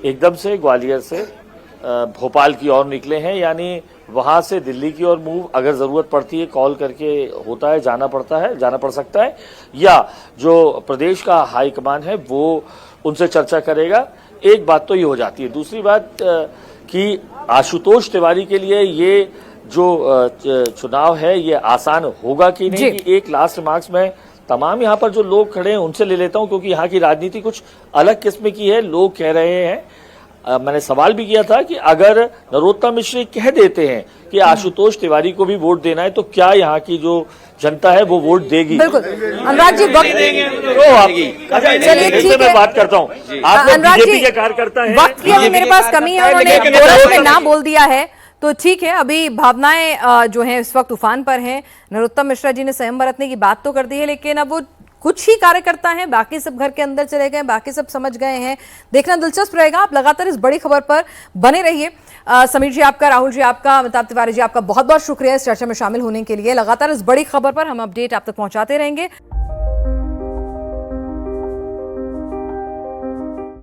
एकदम से ग्वालियर से भोपाल की ओर निकले हैं, यानी वहां से दिल्ली की ओर मूव अगर जरूरत पड़ती है कॉल करके होता है, जाना पड़ सकता है, या जो प्रदेश का हाईकमान है वो उनसे चर्चा करेगा। एक बात तो ये हो जाती है। दूसरी बात कि आशुतोष तिवारी के लिए ये जो चुनाव है ये आसान होगा कि नहीं, कि एक लास्ट रिमार्क्स में तमाम यहाँ पर जो लोग खड़े हैं उनसे ले लेता हूं, क्योंकि यहाँ की राजनीति कुछ अलग किस्म की है। लोग कह रहे हैं मैंने सवाल भी किया था कि अगर नरोत्तम मिश्र कह देते हैं कि आशुतोष तिवारी को भी वोट देना है तो क्या यहाँ की जो जनता है वो वोट देगी? बिल्कुल अनुराग जी, चलिए ठीक है, मैं बात करता हूँ। आप अनुराग बीजेपी जी, के कार्यकर्ता हैं, वक्त की अभी मेरे पास कमी है, उन्होंने कोरस में ना बोल दिया है तो ठीक है। अभी भावनाएं जो हैं इस वक्त तूफान पर हैं। नरोत्तम मिश्रा जी ने संयम बरतने की बात तो कर दी है, लेकिन अब वो कुछ ही कार्यकर्ता हैं, बाकी सब घर के अंदर चले गए, बाकी सब समझ गए हैं। देखना दिलचस्प रहेगा। आप लगातार इस बड़ी खबर पर बने रहिए। समीर जी आपका, राहुल जी आपका, अमिताभ तिवारी जी आपका बहुत बहुत शुक्रिया इस चर्चा में शामिल होने के लिए। लगातार इस बड़ी खबर पर हम अपडेट आप तक पहुंचाते रहेंगे।